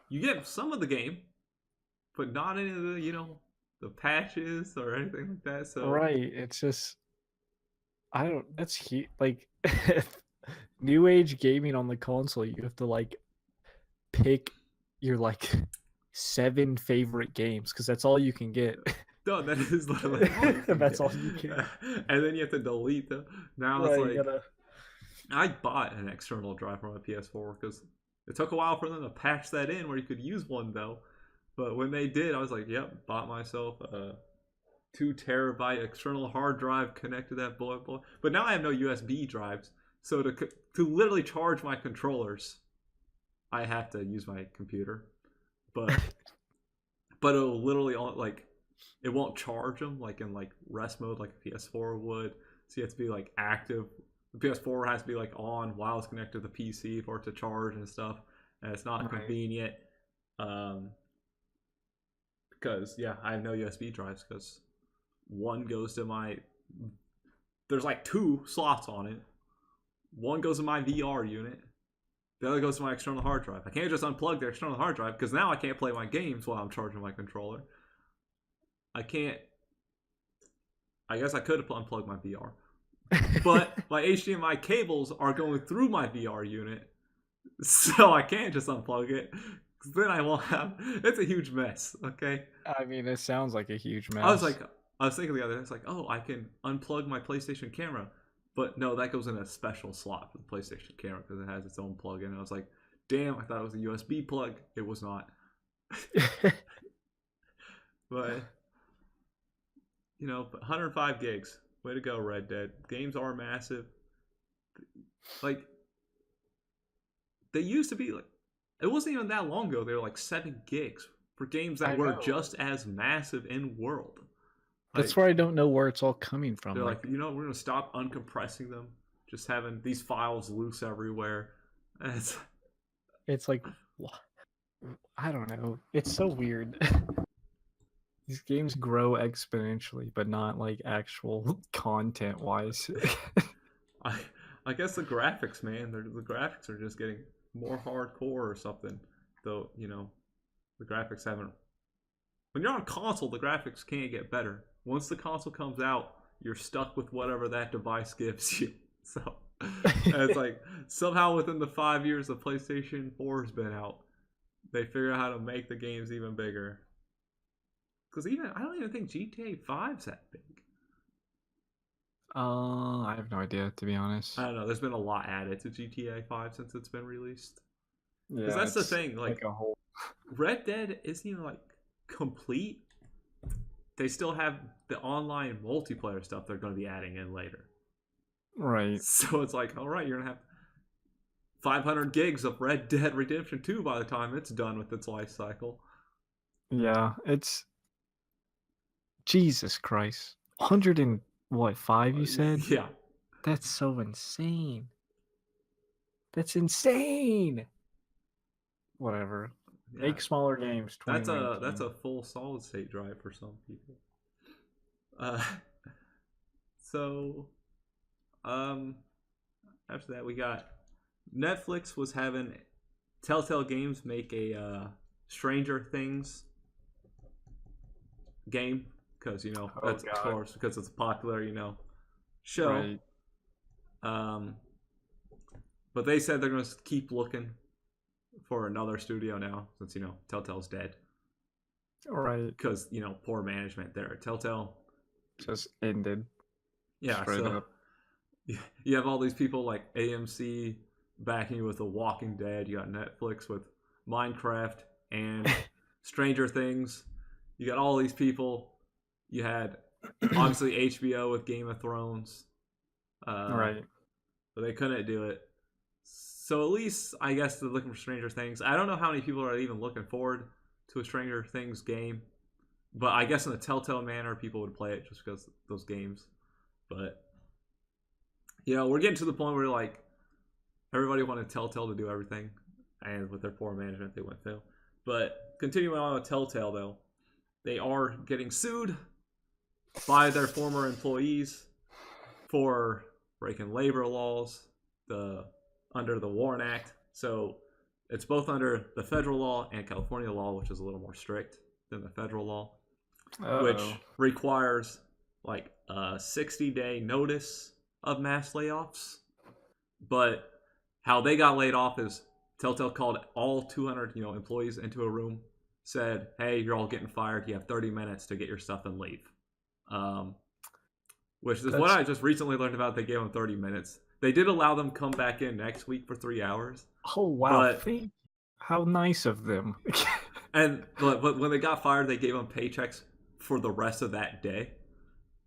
You get some of the game, but not any of the, the patches or anything like that. So it's just, that's huge. Like, new age gaming on the console, you have to pick your 7 favorite games because that's all you can get. No, that is literally all you can that's all you can. And then you have to delete them. Now it's I bought an external drive for my PS4 because it took a while for them to patch that in where you could use one though. But when they did, I was like, yep, bought myself a 2 terabyte external hard drive, connected that boy. But now I have no USB drives. So to literally charge my controllers, I have to use my computer. But it'll literally it won't charge them in rest mode like a PS4 would. So you have to be active. The PS4 has to be on while it's connected to the PC for it to charge and stuff. And it's not convenient. Because I have no USB drives because one goes to my. There's 2 slots on it. One goes to my VR unit. The other goes to my external hard drive. I can't just unplug the external hard drive because now I can't play my games while I'm charging my controller. I can't. I guess I could unplug my VR. But my HDMI cables are going through my VR unit. So I can't just unplug it. Because then I won't have. It's a huge mess, okay? I mean, it sounds like a huge mess. I was thinking the other day, I can unplug my PlayStation camera. But no, that goes in a special slot for the PlayStation camera because it has its own plug-in. And I was like, damn, I thought it was a USB plug. It was not. But, 105 gigs. Way to go, Red Dead. Games are massive. They used to be it wasn't even that long ago. They were 7 gigs for games that were just as massive in world. That's where I don't know where it's all coming from. They're we're going to stop uncompressing them. Just having these files loose everywhere. And it's I don't know. It's so weird. These games grow exponentially, but not actual content-wise. I guess the graphics, man. The graphics are just getting more hardcore or something. Though, the graphics haven't. when you're on console, the graphics can't get better. Once the console comes out, you're stuck with whatever that device gives you. So it's like somehow within the 5 years the PlayStation 4 has been out, they figure out how to make the games even bigger. Because even I don't even think GTA 5's that big. I have no idea, to be honest. I don't know. There's been a lot added to GTA 5 since it's been released. Because Yeah, that's the it's thing. Like a whole. Red Dead isn't even like complete. They still have the online multiplayer stuff they're going to be adding in later. Right. So it's like, all right, you're going to have 500 gigs of Red Dead Redemption 2 by the time it's done with its life cycle. Yeah, it's Jesus Christ. 105 you said? Yeah. That's so insane. That's insane. Whatever. Yeah. Make smaller games. That's 2019. a full solid state drive for some people. So after that we got Netflix was having Telltale Games make a Stranger Things game because that's of course because it's a popular show. Right. But they said they're going to keep looking for another studio now since Telltale's dead. Right. Because poor management there. Telltale just ended. Yeah. Straight So up. you have all these people like AMC backing you with The Walking Dead. You got Netflix with Minecraft and Stranger Things. You got all these people. You had obviously HBO with Game of Thrones. Right. But they couldn't do it. So at least I guess they're looking for Stranger Things. I don't know how many people are even looking forward to a Stranger Things game. But I guess in a Telltale manner, people would play it just because of those games. But we're getting to the point where like everybody wanted Telltale to do everything, and with their poor management, they went through. But continuing on with Telltale, though, they are getting sued by their former employees for breaking labor laws, under the WARN Act. So it's both under the federal law and California law, which is a little more strict than the federal law, which requires like a 60-day notice of mass layoffs. But how they got laid off is Telltale called all 200 employees into a room, said, hey, you're all getting fired. You have 30 minutes to get your stuff and leave. Which is what I just recently learned about. They gave them 30 minutes. They did allow them come back in next week for 3 hours. Oh, wow. How nice of them. But when they got fired, they gave them paychecks for the rest of that day.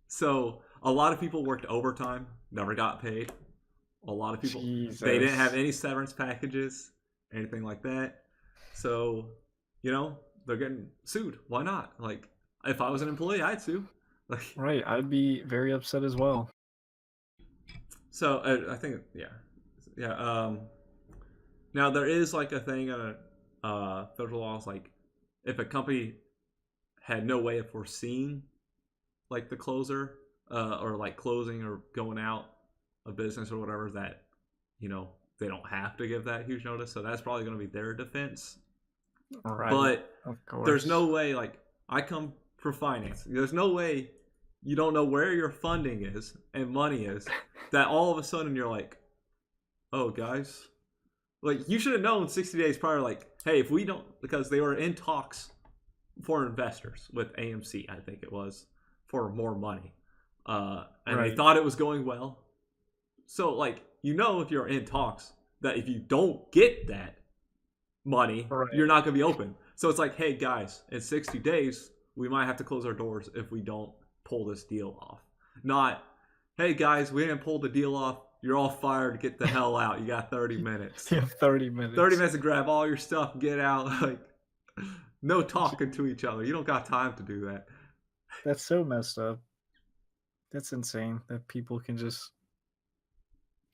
So a lot of people worked overtime, never got paid. A lot of people, they didn't have any severance packages, anything like that. So, they're getting sued. Why not? Like, if I was an employee, I'd sue. Like, right, I'd be very upset as well. So I think, yeah. Now there is like a thing in federal laws, like if a company had no way of foreseeing like the closer or like closing or going out of business or whatever, that they don't have to give that huge notice. So that's probably going to be their defense. Right. But of course. There's no way, like, I come for finance. There's no way you don't know where your funding is and money is, that all of a sudden you're like, oh, guys. Like, you should have known 60 days prior, like, hey, if we don't, because they were in talks for investors with AMC, I think it was, for more money. And They thought it was going well. So, like, if you're in talks, that if you don't get that money, you're not going to be open. So it's like, hey, guys, in 60 days, we might have to close our doors if we don't pull this deal off. Not, hey, guys, we didn't pull the deal off. You're all fired. Get the hell out. You got 30 minutes. You have 30 minutes. 30 minutes to grab all your stuff, get out. Like, no talking to each other. You don't got time to do that. That's so messed up. That's insane that people can just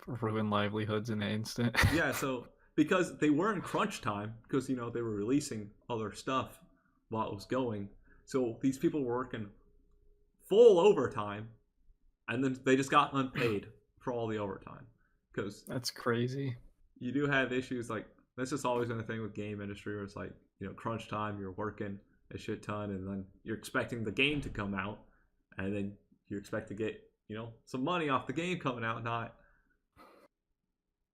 ruin livelihoods in an instant. Yeah, so because they were in crunch time, because they were releasing other stuff while it was going. So these people were working full overtime, and then they just got unpaid for all the overtime. Because that's crazy. You do have issues like that's just always been a thing with game industry, where it's like crunch time, you're working a shit ton, and then you're expecting the game to come out, and then you expect to get, some money off the game coming out, not.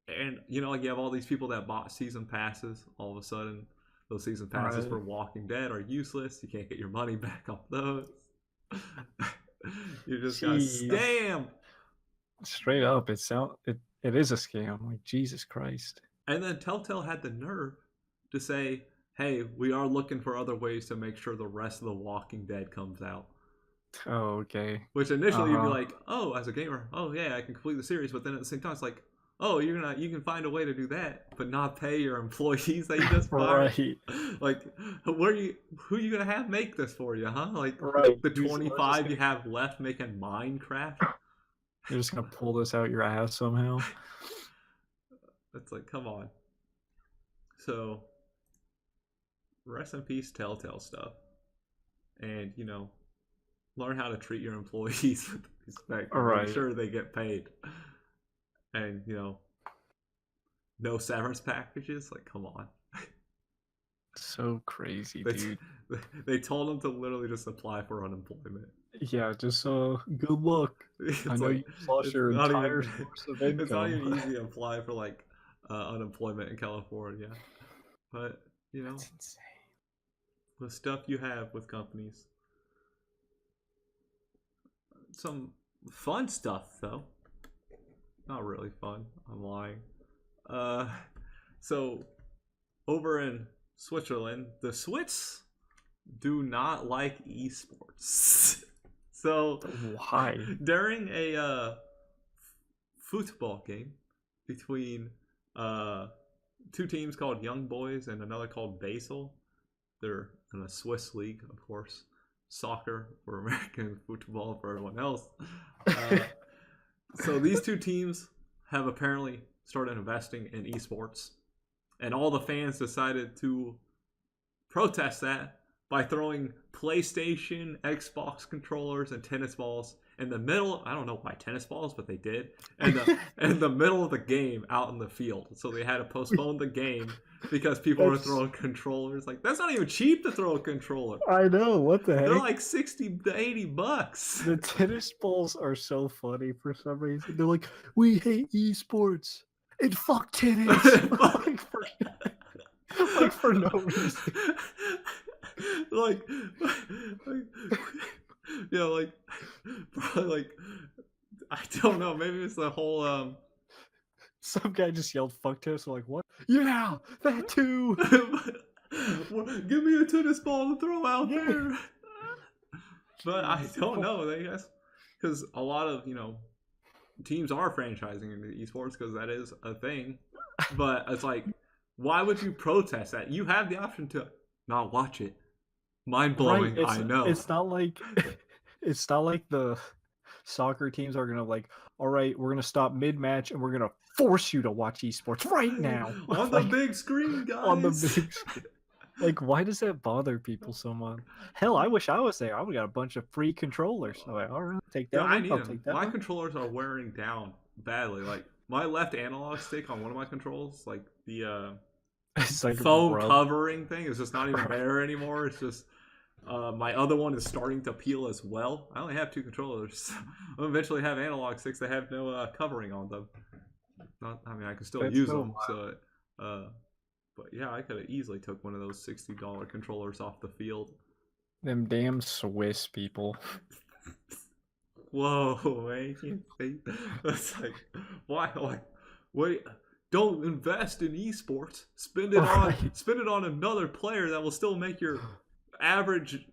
And like you have all these people that bought season passes. All of a sudden, those season passes for Walking Dead are useless. You can't get your money back off those. You just got scammed. Straight up, it is a scam. Like, Jesus Christ. And then Telltale had the nerve to say, "Hey, we are looking for other ways to make sure the rest of the Walking Dead comes out." Oh, okay. Which initially you'd be like, "Oh, as a gamer, oh yeah, I can complete the series," but then at the same time, it's like, "Oh, you can find a way to do that, but not pay your employees that you just fired." Right. Like, who are you gonna have make this for you, huh? Like, the 25 you have left making Minecraft. You're just gonna pull this out your ass somehow. It's like, come on. So, rest in peace, Telltale stuff, and learn how to treat your employees with respect. Make sure they get paid. And, no severance packages. Like, come on. So crazy, dude. They told them to literally just apply for unemployment. Yeah, just good luck. I know you lost your entire source of income. It's not even easy to apply for, like, unemployment in California. But, That's insane. The stuff you have with companies. Some fun stuff, though. Not really fun. I'm lying. So over in Switzerland, the Swiss do not like esports. So why? During a football game between two teams called Young Boys and another called Basel, they're in a Swiss league, of course. Soccer for American, football for everyone else. So these two teams have apparently started investing in esports, and all the fans decided to protest that by throwing PlayStation, Xbox controllers, and tennis balls in the middle. I don't know why tennis balls, but they did. And in the middle of the game out in the field. So they had to postpone the game because people were throwing controllers. Like, that's not even cheap to throw a controller. I know, what the heck? They're like $60 to $80. The tennis balls are so funny for some reason. They're like, we hate esports and fuck tennis. like for no reason. Like probably like, I don't know, maybe it's the whole some guy just yelled fuck tennis. I'm like, what? Yeah, that too. Give me a tennis ball to throw out there. But I don't know, I guess, because a lot of teams are franchising into esports because that is a thing. But it's like, why would you protest that? You have the option to not watch it. Mind blowing, right. I know. It's not like the soccer teams are gonna like, all right, we're gonna stop mid-match and we're gonna force you to watch esports right now on the big screen, guys. On the big screen. Like, why does that bother people so much? Hell, I wish I was there. I would got a bunch of free controllers. I'm like, all right, take that. I need them. My controllers are wearing down badly. Like, my left analog stick on one of my controls, like the it's like foam covering thing is just not even there anymore. It's just my other one is starting to peel as well. I only have two controllers. I'll eventually have analog sticks that have no covering on them. I can still use them. So, but yeah, I could have easily took one of those $60 controllers off the field. Them damn Swiss people. Whoa, man! That's like, why? Like, wait. Don't invest in esports. Spend it on another player that will still make your average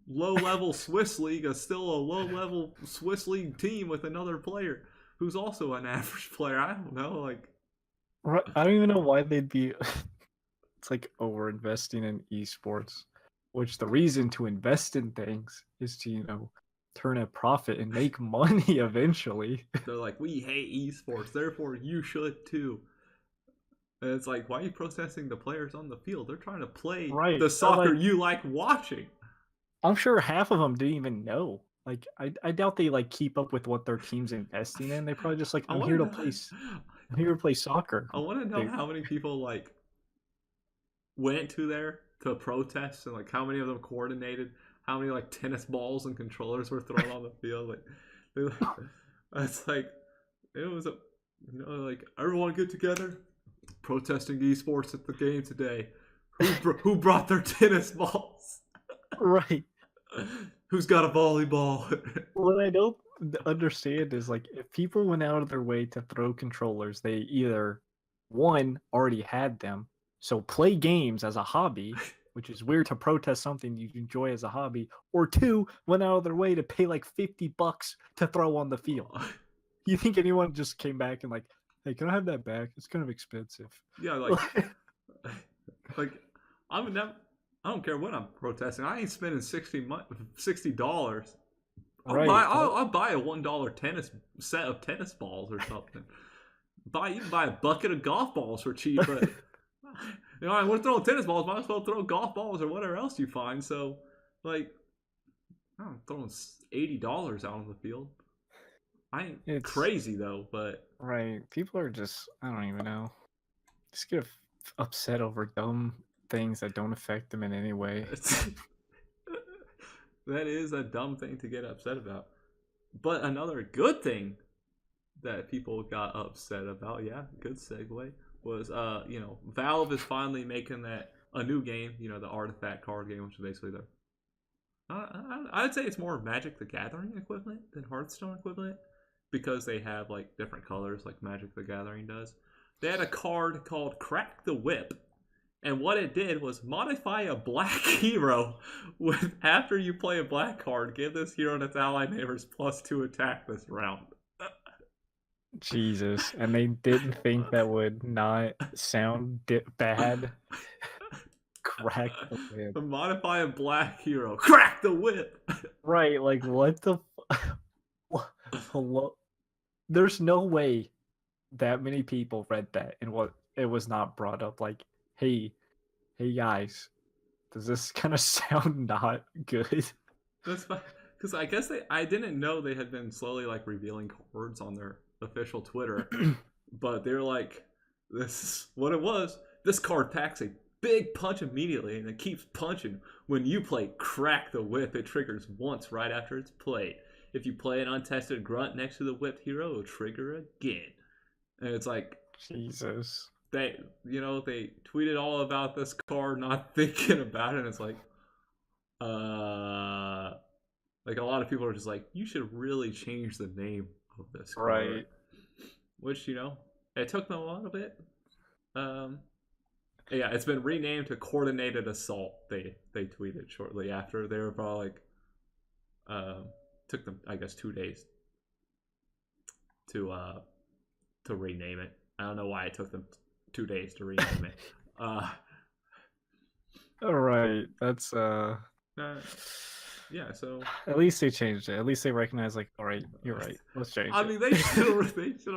low-level Swiss league still a low-level Swiss league team with another player who's also an average player. I don't know, like. I don't even know why they'd be. It's like, oh, we're investing in esports, which the reason to invest in things is to turn a profit and make money eventually. They're like, we hate esports, therefore you should too. And it's like, why are you protesting the players on the field? They're trying to play the soccer you like watching. I'm sure half of them didn't even know. Like, I doubt they like keep up with what their team's investing in. They probably just like, I'm here to play soccer. I want to know how many people like went to there to protest, and like how many of them coordinated, how many like tennis balls and controllers were thrown on the field. Like, it's like it was a like everyone get together, protesting esports at the game today. Who brought their tennis balls? Right. Who's got a volleyball? What I don't understand is like if people went out of their way to throw controllers, they either one already had them, so play games as a hobby, which is weird to protest something you enjoy as a hobby, or two went out of their way to pay like $50 to throw on the field. You think anyone just came back and like, hey, can I have that back? It's kind of expensive. Yeah, like I don't care what I'm protesting. I ain't spending $60. I'll buy a $1 tennis set of tennis balls or something. You can buy a bucket of golf balls for cheap, but I want to throw tennis balls. Might as well throw golf balls or whatever else you find. So, like, I'm throwing $80 out on the field. It's crazy though, but right. People are just I don't even know. Just get upset over dumb things that don't affect them in any way. That is a dumb thing to get upset about. But another good thing that people got upset about, good segue, was Valve is finally making a new game, the Artifact card game, which is basically I'd say it's more Magic the Gathering equivalent than Hearthstone equivalent, because they have like different colors like Magic the Gathering does. They had a card called Crack the Whip, and what it did was modify a black hero with, after you play a black card, give this hero and its ally neighbors +2 attack this round. Jesus, and they didn't think that would not sound bad. Crack the whip. Modify a black hero. Crack the whip. Right, like what the hello? There's no way that many people read that and what it was not brought up like, hey guys, does this kind of sound not good? That's fine, because I guess I didn't know they had been slowly like revealing cards on their official Twitter, but they're like, this is what it was. This card packs a big punch immediately, and it keeps punching. When you play Crack the Whip, it triggers once right after it's played. If you play an untested grunt next to the whipped hero, it'll trigger again. And it's like, Jesus. They tweeted all about this card, not thinking about it. And it's like a lot of people are just like, you should really change the name of this card. Right. Which, it took them a little bit. Yeah, it's been renamed to Coordinated Assault. They tweeted shortly after. They were probably like, took them, I guess, 2 days to rename it. I don't know why it took them 2 days to rename it. All right, that's yeah. So at least they changed it. At least they recognized, like, all right, you're right. Let's change it. I mean, they should have recognized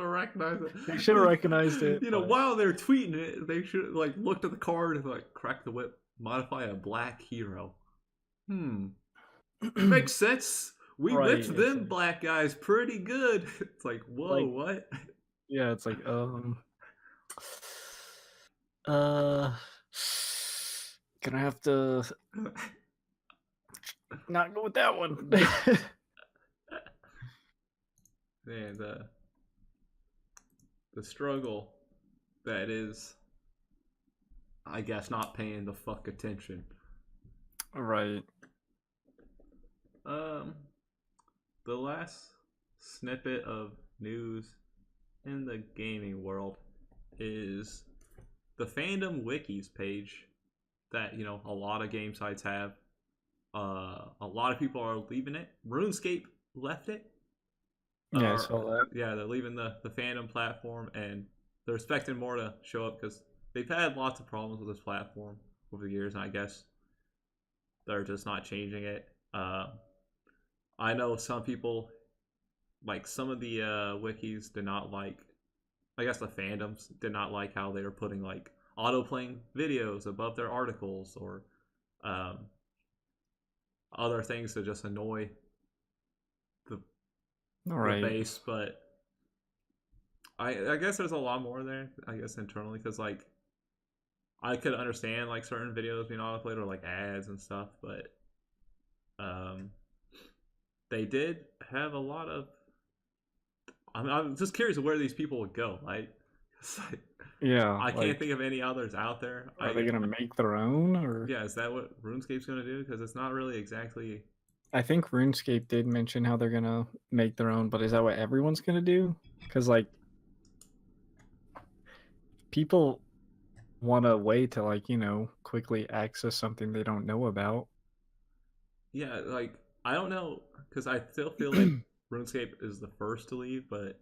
it. They should have recognized it. While they're tweeting it, they should like looked at the card and like, Crack the Whip, modify a black hero. Makes sense. We whipped them black guys pretty good. It's like, whoa, what? Yeah, it's like, gonna have to not go with that one. Man, the struggle that is, I guess, not paying the fuck attention. Right. The last snippet of news in the gaming world is the Fandom Wikis page that, a lot of game sites have. A lot of people are leaving it. RuneScape left it. Yeah, I saw that. Yeah, they're leaving the Fandom platform, and they're expecting more to show up because they've had lots of problems with this platform over the years, and I guess they're just not changing it. I know some people, like some of the wikis did not like, I guess the fandoms did not like how they were putting like auto-playing videos above their articles, or other things to just annoy the base. But I guess there's a lot more there, I guess, internally, because like I could understand like certain videos being autoplayed or like ads and stuff, but um, they did have a lot of. I'm just curious of where these people would go. Like, Yeah, I can't like, think of any others out there. are they gonna make their own, or? Yeah, is that what RuneScape's gonna do? Because it's not really exactly. I think RuneScape did mention how they're gonna make their own, but is that what everyone's gonna do? Because like people want a way to like quickly access something they don't know about. Yeah, like I don't know because I still feel like RuneScape is the first to leave, but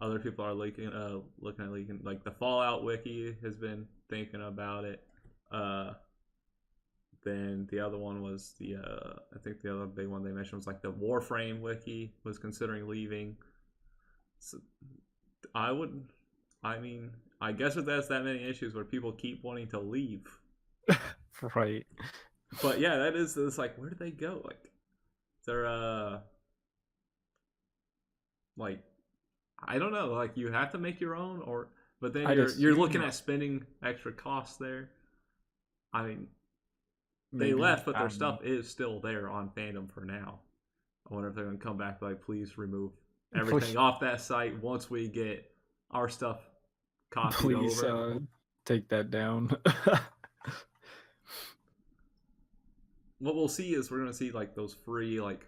other people are looking at leaking. Like the Fallout wiki has been thinking about it. Then the other one was I think the other big one they mentioned was like the Warframe wiki was considering leaving. So I would, I mean, I guess if there's that many issues where people keep wanting to leave. Right. But yeah, that is, it's like, where do they go? Like, they're, like, I don't know. Like, you have to make your own, but then you're looking at spending extra costs there. I mean, they left, but their stuff is still there on Fandom for now. I wonder if they're going to come back, like, please remove everything off that site once we get our stuff copied over. Take that down. What we'll see is we're going to see, like, those free, like,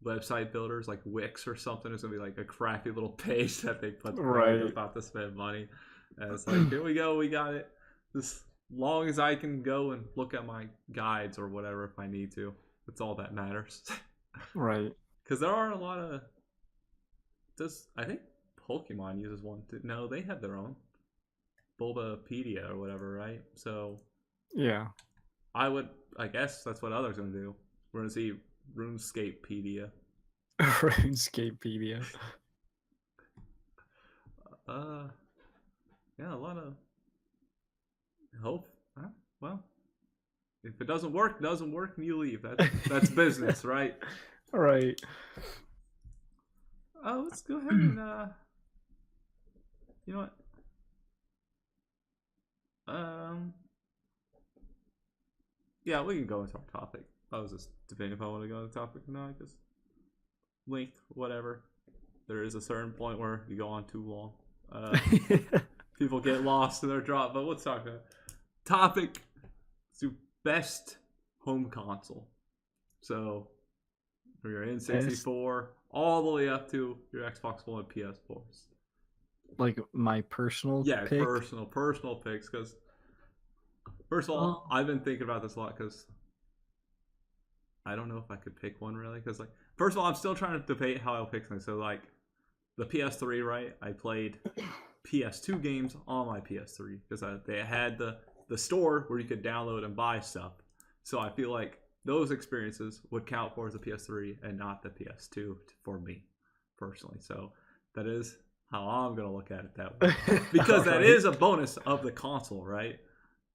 website builders, like Wix or something. It's going to be, like, a crappy little page that they put right about to spend money. And it's like, here we go, we got it. As long as I can go and look at my guides or whatever if I need to. That's all that matters. Right. Because there are a lot of... I think Pokemon uses one too. No, they have their own. Bulbapedia or whatever, right? So... yeah. I guess that's what others are going to do. We're going to see RuneScapepedia. RuneScapepedia. Yeah, a lot of hope. Well, if it doesn't work, and you leave. That's business, right? Right. Let's go ahead and you know what? Yeah, we can go into our topic. I was just debating if I want to go into the topic or not, because length, whatever. There is a certain point where you go on too long. People get lost in their drop, but let's talk about topic to best home console. So, for your N64, all the way up to your Xbox One and PS4s. Like my personal pick? personal picks, because first of all, I've been thinking about this a lot because I don't know if I could pick one really. Because like, first of all, I'm still trying to debate how I'll pick things. So like, the PS3, right? I played PS2 games on my PS3 because they had the store where you could download and buy stuff. So I feel like those experiences would count for the PS3 and not the PS2 for me personally. So that is how I'm gonna look at it that way, because that is a bonus of the console, right?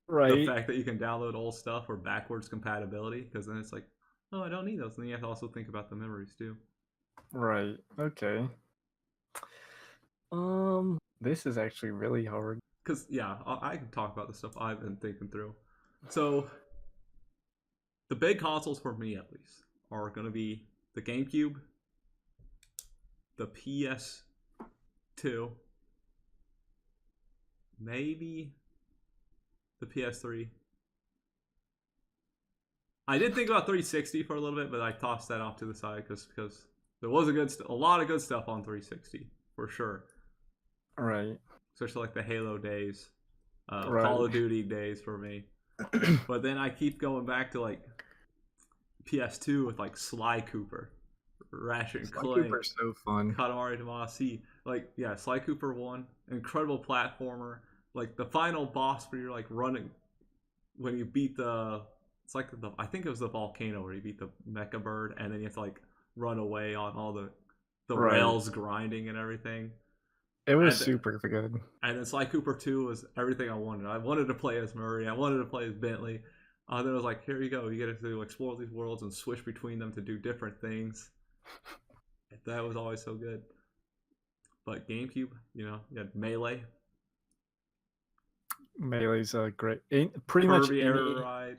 Right. The fact that you can download old stuff or backwards compatibility, because then it's like, oh, I don't need those. And then you have to also think about the memories too. Right. Okay. This is actually really hard. Because yeah, I can talk about the stuff I've been thinking through. So the big consoles for me, at least, are going to be the GameCube, the PS2, maybe the PS3. I did think about 360 for a little bit, but I tossed that off to the side because there was a lot of good stuff on 360 for sure. Right. Especially like the Halo days, Call of Duty days for me. But then I keep going back to like PS2 with like Sly Cooper, Ratchet and Clank. Sly Cooper's so fun. Katamari Damacy. Like, yeah, Sly Cooper 1, incredible platformer. Like the final boss where you're like running when you beat it's like I think it was the volcano where you beat the mecha bird, and then you have to like run away on all the rails grinding and everything. It was super good. And then Sly Cooper 2 was everything I wanted. I wanted to play as Murray. I wanted to play as Bentley. Then it was like, here you go. You get to explore these worlds and switch between them to do different things. That was always so good. But GameCube, you had Melee. Melee's a great. Pretty much Kirby Air Ride.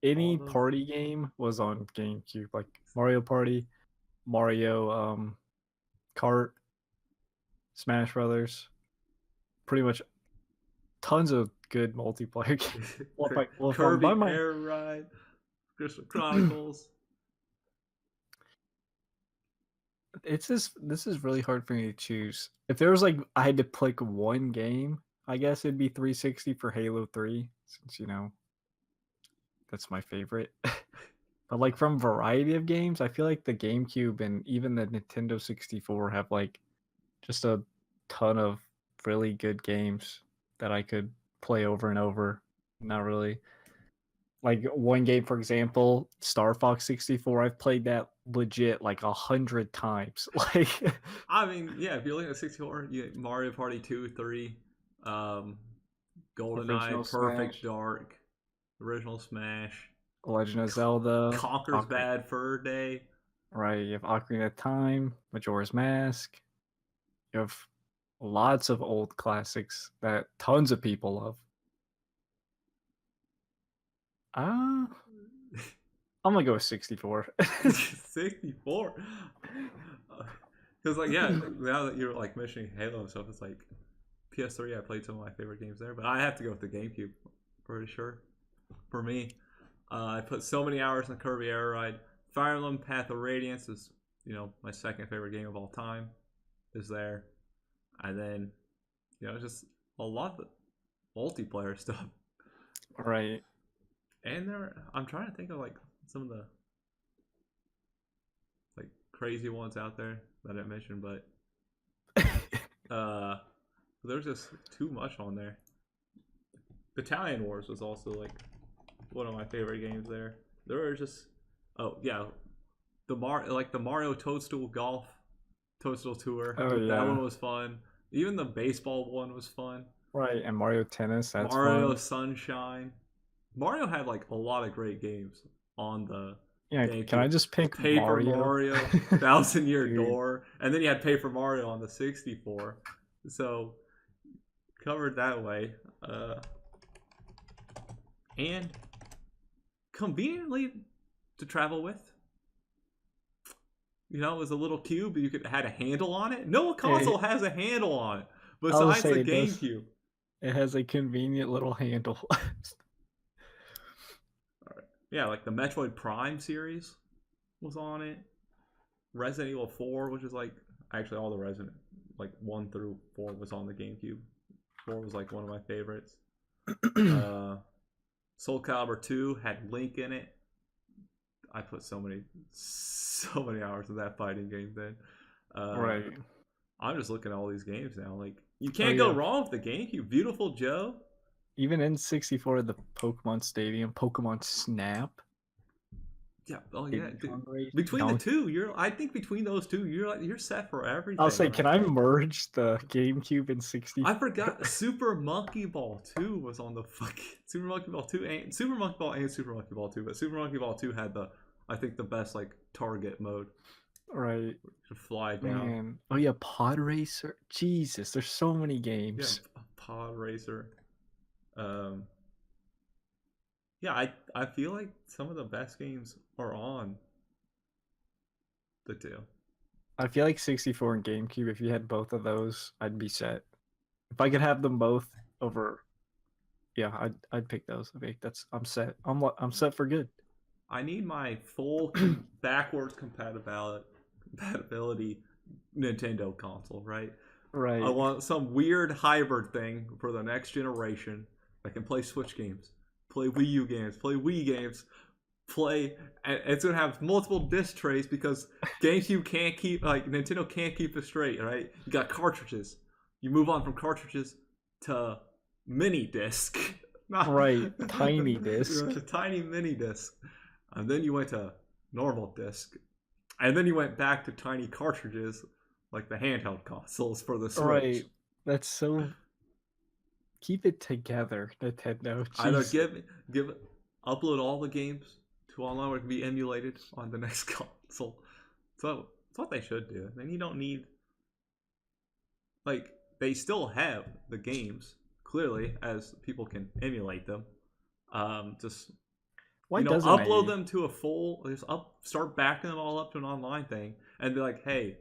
any All those. party game was on GameCube, like Mario Party, Mario Kart, Smash Brothers. Pretty much tons of good multiplayer games. Well, if I'm Kirby by my Air Ride, Crystal Chronicles. this is really hard for me to choose. If there was like I had to pick one game, I guess it'd be 360 for Halo 3, since that's my favorite. But like from variety of games, I feel like the GameCube and even the Nintendo 64 have like just a ton of really good games that I could play over and over. Not really. Like one game, for example, Star Fox 64, I've played that legit like 100 times. Like, I mean, yeah, if you're looking at 64, you get Mario Party 2, 3, GoldenEye, Perfect Smash, Dark, Original Smash, Legend of Zelda, Conker's Bad Fur Day. Right, you have Ocarina of Time, Majora's Mask. You have lots of old classics that tons of people love. I'm gonna go with 64. 64. Because like, yeah, now that you're like mentioning Halo and stuff, it's like PS3. I played some of my favorite games there, but I have to go with the GameCube, pretty sure. For me, I put so many hours in Kirby Air Ride. Fire Emblem Path of Radiance is, my second favorite game of all time. Is there, and then, just a lot of multiplayer stuff. Right. And I'm trying to think of like some of the like crazy ones out there that I mentioned, but there's just too much on there. Battalion Wars was also like one of my favorite games there. There are just the Mario Toadstool Golf, Toadstool Tour. Oh, yeah. That one was fun. Even the baseball one was fun. Right, and Mario Tennis, that's Mario fun. Sunshine. Mario had like a lot of great games on the GameCube. Can I just pick Paper Mario, Thousand Year Dude. Door, and then you had Paper Mario on the 64. So covered that way. And conveniently to travel with. It was a little cube, but you had a handle on it. No console has a handle on it besides the GameCube. It has a convenient little handle. All right. Yeah, like the Metroid Prime series was on it. Resident Evil 4, which is like actually all the Resident, like 1 through 4 was on the GameCube. 4 was like one of my favorites. Soul Calibur 2 had Link in it. I put so many hours of that fighting game then. Right. I'm just looking at all these games now. Like, you can't go wrong with the GameCube. Beautiful Joe. Even in 64, the Pokemon Stadium, Pokemon Snap. Yeah. Oh yeah. Between the two, I think between those two, you're set for everything. I'll say, can I merge the GameCube and 64? I forgot Super Monkey Ball 2 was on the fucking Super Monkey Ball 2 and Super Monkey Ball and Super Monkey Ball 2, but Super Monkey Ball 2 had the best like target mode. Right. To fly down. Man. Oh yeah, Pod Racer. Jesus, there's so many games. Yeah, Pod Racer. Yeah, I feel like some of the best games are on the two. I feel like 64 and GameCube, if you had both of those, I'd be set. If I could have them both over, yeah, I'd pick those. Okay, I'm set. I'm set for good. I need my full backwards compatibility Nintendo console, right? Right. I want some weird hybrid thing for the next generation that can play Switch games, play Wii U games, play Wii games, and it's gonna have multiple disc trays because GameCube can't keep, like, Nintendo can't keep it straight, right? You got cartridges. You move on from cartridges to mini disc. Right, tiny disc. To tiny mini disc. And then you went to normal disc. And then you went back to tiny cartridges, like the handheld consoles for the Switch. Right. That's so... Keep it together, Nintendo. Either upload all the games to online where it can be emulated on the next console. So that's what they should do. Then you don't need... Like, they still have the games clearly, as people can emulate them. Just Why doesn't upload a them to a full, start backing them all up to an online thing, and be like, hey,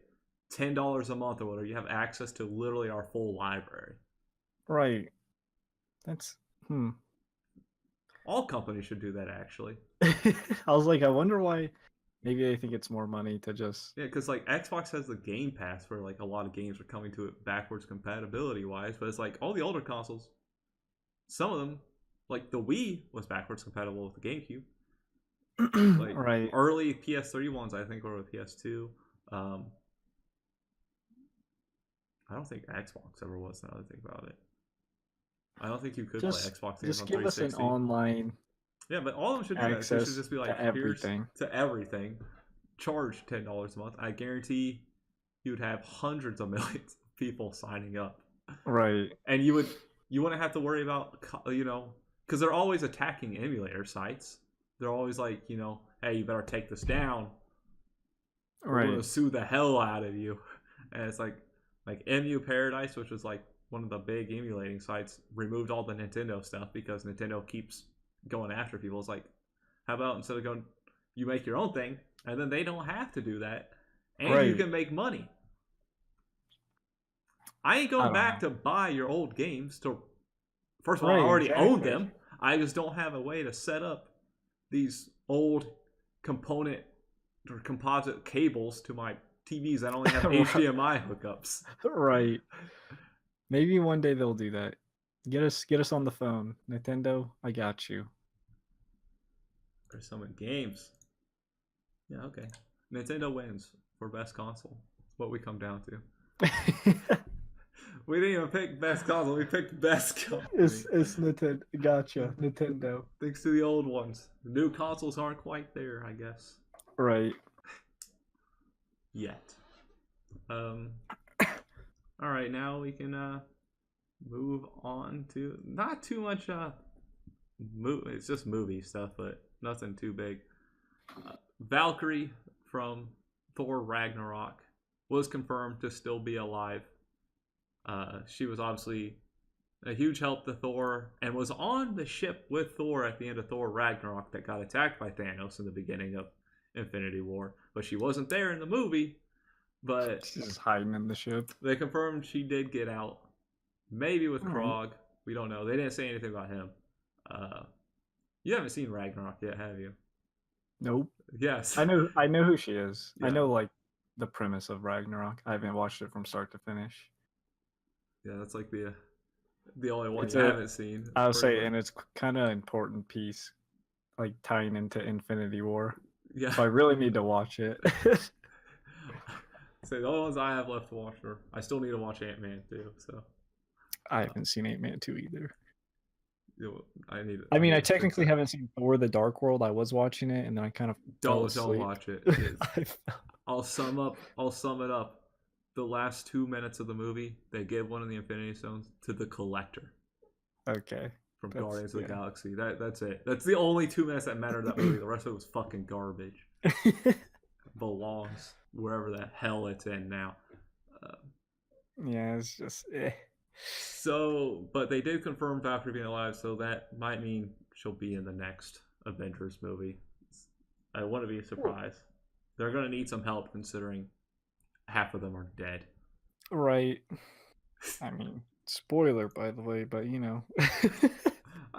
$10 a month or whatever, you have access to literally our full library. right? That's All companies should do that, actually. I was like, I wonder why. Maybe they think it's more money to just Yeah, because like Xbox has the Game Pass, where like a lot of games are coming to it backwards compatibility wise, but it's like all the older consoles, some of them, like the Wii was backwards compatible with the GameCube. Like right. early PS3 ones, I think, were with PS2. I don't think Xbox ever was. Now that I think about it, I don't think you could play Xbox games Just on give us an 360. online Yeah, but all of them should do that. They should access just be to like, here's everything. to everything. Charge $10 a month. I guarantee you would have hundreds of millions of people signing up. Right. And you wouldn't have to worry about, because they're always attacking emulator sites. They're always like, hey, you better take this down. We're going to sue the hell out of you. And it's like MU Paradise, which was like one of the big emulating sites, removed all the Nintendo stuff because Nintendo keeps going after people. It's like, how about instead of going, you make your own thing, and then they don't have to do that, and you can make money. I ain't going back to buy your old games. First of all, I already own them. I just don't have a way to set up these old component or composite cables to my TVs that only have HDMI hookups. Right. Maybe one day they'll do that. Get us on the phone. Nintendo, I got you. There's so many games. Yeah, okay. Nintendo wins for best console. That's what we come down to. We didn't even pick best console. We picked best company. It's Nintendo. Gotcha. Nintendo. Thanks to the old ones. The new consoles aren't quite there, I guess. Right. Yet. All right, now we can move on to not too much it's just movie stuff, but nothing too big. Valkyrie from Thor Ragnarok was confirmed to still be alive. She was obviously a huge help to Thor and was on the ship with Thor at the end of Thor Ragnarok that got attacked by Thanos in the beginning of Infinity War. But she wasn't there in the movie. But she's just hiding in the ship. They confirmed she did get out. Maybe with Krog. We don't know. They didn't say anything about him. You haven't seen Ragnarok yet, have you? Nope. Yes. I know who she is. Yeah. I know like the premise of Ragnarok. I haven't watched it from start to finish. Yeah, that's like the only one you haven't seen. I would say, and it's kind of important piece, like tying into Infinity War. Yeah. So I really need to watch it. So the only ones I have left to watch are, I still need to watch Ant-Man too. So I haven't seen Ant-Man 2 either. I I technically haven't seen Thor: The Dark World. I was watching it, and then I kind of don't watch it. I'll sum it up. The last 2 minutes of the movie, they give one of the Infinity Stones to the Collector. Okay. From Guardians of the Galaxy. That's it. That's the only 2 minutes that mattered in that movie. The rest of it was fucking garbage. Belongs wherever the hell it's in now. Yeah, it's just So, but they did confirm Valkyrie being alive, so that might mean she'll be in the next Avengers movie. I wouldn't be surprised. They're going to need some help considering half of them are dead. Right. I mean, spoiler, by the way, but you know.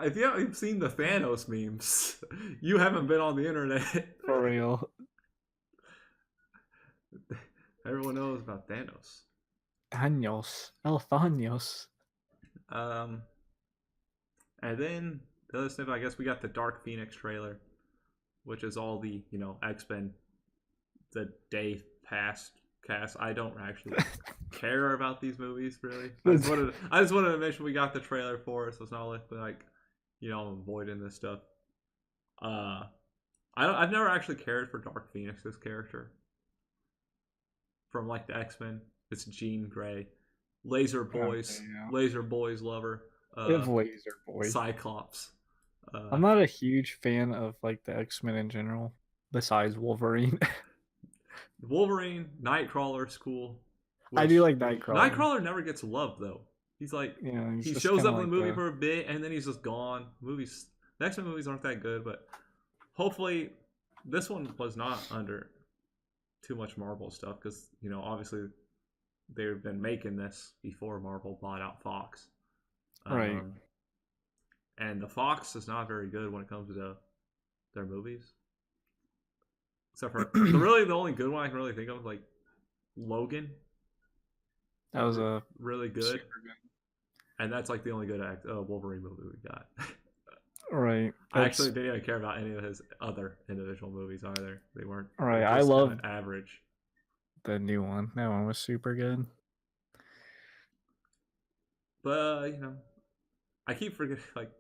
If you haven't seen the Thanos memes, you haven't been on the internet. For real. Everyone knows about Thanos. Thanos. And then the other snippet, I guess we got the Dark Phoenix trailer, which is all the, X-Men, the day past cast. I don't actually care about these movies, really. I just wanted to mention we got the trailer for it, so it's not like, I'm avoiding this stuff. I've never actually cared for Dark Phoenix's character. From like the X-Men, it's Jean Grey, Laser Boy's lover, Laser Boy, Cyclops. I'm not a huge fan of like the X-Men in general, besides Wolverine. Wolverine, Nightcrawler's cool. I do like Nightcrawler. Nightcrawler never gets love though. He's like, Yeah, he's he just shows kind up of in the like movie the for a bit and then he's just gone. The X-Men movies aren't that good, but hopefully this one was not under too much Marvel stuff because obviously they've been making this before Marvel bought out Fox. right. And the Fox is not very good when it comes to their movies. Except for the only good one I can really think of is like Logan. That was a really good. super good. And that's like the only good Wolverine movie we got. Right. I actually didn't even care about any of his other individual movies either. They weren't. Right. I love average. The new one. That one was super good. But I keep forgetting. Like,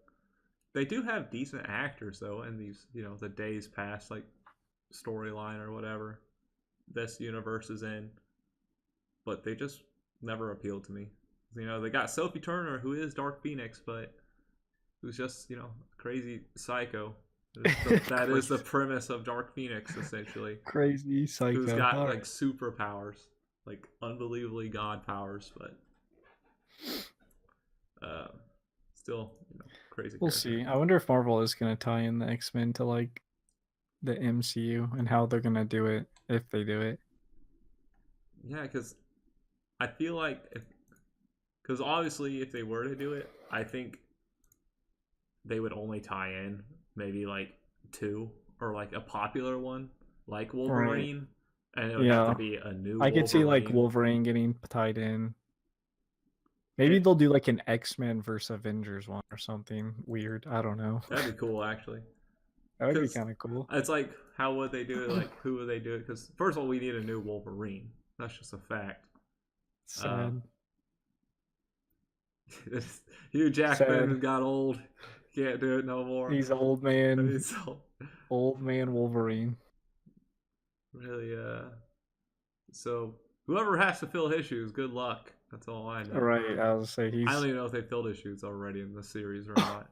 they do have decent actors though in these. The Days Past like storyline or whatever this universe is in. But they just never appealed to me. They got Sophie Turner, who is Dark Phoenix, but who's just crazy psycho. That is the premise of Dark Phoenix, essentially. Crazy psycho. Who's got like superpowers, like unbelievably god powers, but still crazy. We'll see. I wonder if Marvel is gonna tie in the X-Men to like the MCU and how they're gonna do it if they do it. Yeah, because I feel like because obviously if they were to do it, I think they would only tie in maybe like 2 or like a popular one like Wolverine, right. And it would have to be a new. I could see like Wolverine getting tied in. Maybe they'll do like an X-Men versus Avengers one or something weird. I don't know. That'd be cool, actually. That would be kind of cool. It's like, how would they do it? Like, who would they do it? Because first of all, we need a new Wolverine. That's just a fact. Sad. Hugh Jackman got old. Can't do it no more. He's old man. Old man Wolverine. Really, so whoever has to fill his shoes, good luck. That's all I know. Right, I was say I don't even know if they filled his shoes already in the series or not.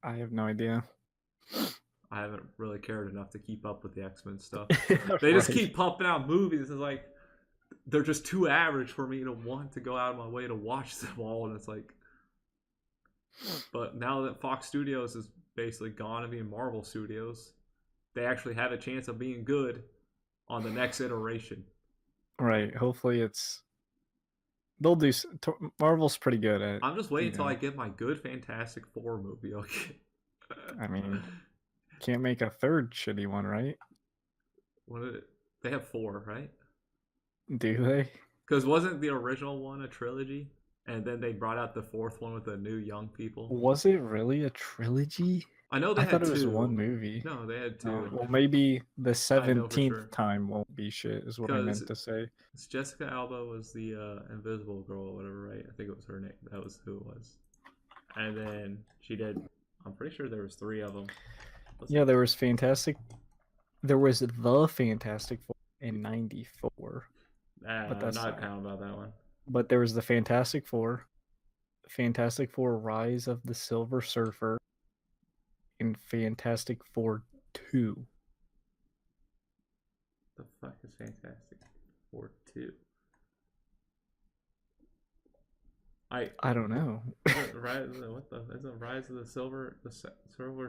I have no idea. I haven't really cared enough to keep up with the X-Men stuff. They just keep pumping out movies. It's like they're just too average for me to want to go out of my way to watch them all, and it's like. But now that Fox Studios is basically gone and being Marvel Studios, they actually have a chance of being good on the next iteration. Right. Hopefully they'll do. Marvel's pretty good at. I'm just waiting until I get my good Fantastic Four movie. Okay. I mean, can't make a third shitty one, right? What is it? They have 4, right? Do they? Because wasn't the original one a trilogy? And then they brought out the 4th one with the new young people. Was it really a trilogy? I know they had 2. I thought it was one movie. No, they had 2. Well, maybe the 17th time won't be shit, is what I meant to say. Jessica Alba was the Invisible Girl or whatever, right? I think it was her name. That was who it was. And then she did. I'm pretty sure there was 3 of them. There was Fantastic. There was the Fantastic Four in '94. But that's not counting about that one. But there was the Fantastic Four, Fantastic Four: Rise of the Silver Surfer, and Fantastic Four 2. The fuck is Fantastic Four 2? I don't know. Isn't Rise of the Silver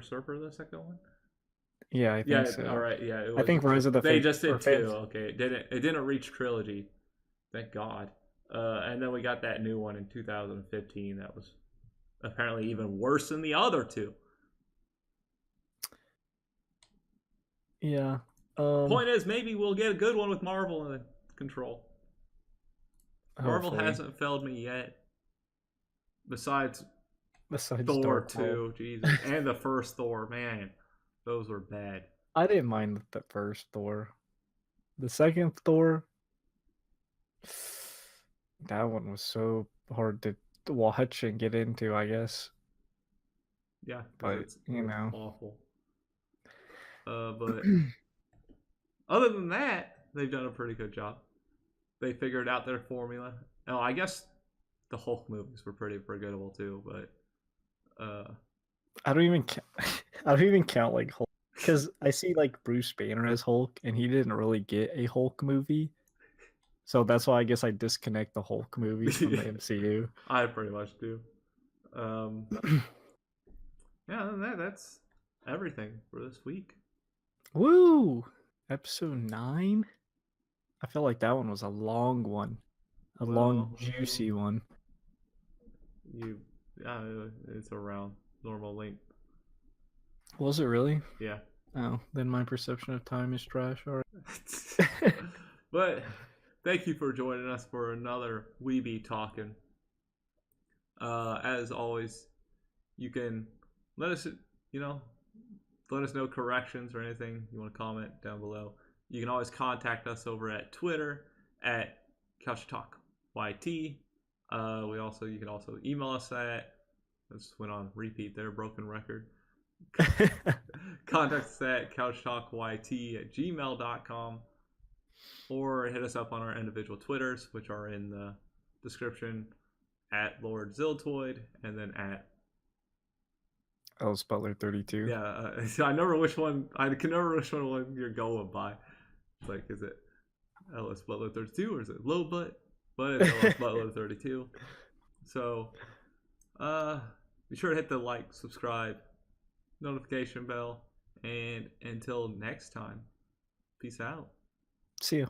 Surfer the second one? Yeah, I think so. All right, yeah. I think Rise of the. They just did 2. Okay, it didn't reach trilogy. Thank God. And then we got that new one in 2015 that was apparently even worse than the other 2. Yeah. Point is, maybe we'll get a good one with Marvel in control. Marvel hasn't failed me yet. Besides Thor 2, Jesus, and the first Thor, man, those were bad. I didn't mind the first Thor. The second Thor, that one was so hard to watch and get into, I guess. Yeah, but it's awful. But other than that, they've done a pretty good job. They figured out their formula. Oh, I guess the Hulk movies were pretty forgettable too, but I don't even count like Hulk, because I see like Bruce Banner as Hulk, and he didn't really get a Hulk movie, So that's why I guess I disconnect the Hulk movies from the MCU. I pretty much do. Yeah, other than that's everything for this week. Woo! Episode 9? I feel like that one was a long one. Long, juicy one. It's around normal length. Was it really? Yeah. Oh, then my perception of time is trash. All right. But thank you for joining us for another We Be Talking. As always, you can let us know corrections or anything you want to comment down below. You can always contact us over at Twitter at CouchTalkYT. You can also email us at, this went on repeat there, broken record. Contact us at couchtalkyt@gmail.com, or hit us up on our individual Twitters, which are in the description, at Lord Ziltoid and then at Ellis Butler 32. Yeah, I can never which one you're going by. It's like, is it Ellis Butler 32 or is it Low Butt? But it's Ellis Butler 32. So, be sure to hit the like, subscribe, notification bell, and until next time, peace out. See you.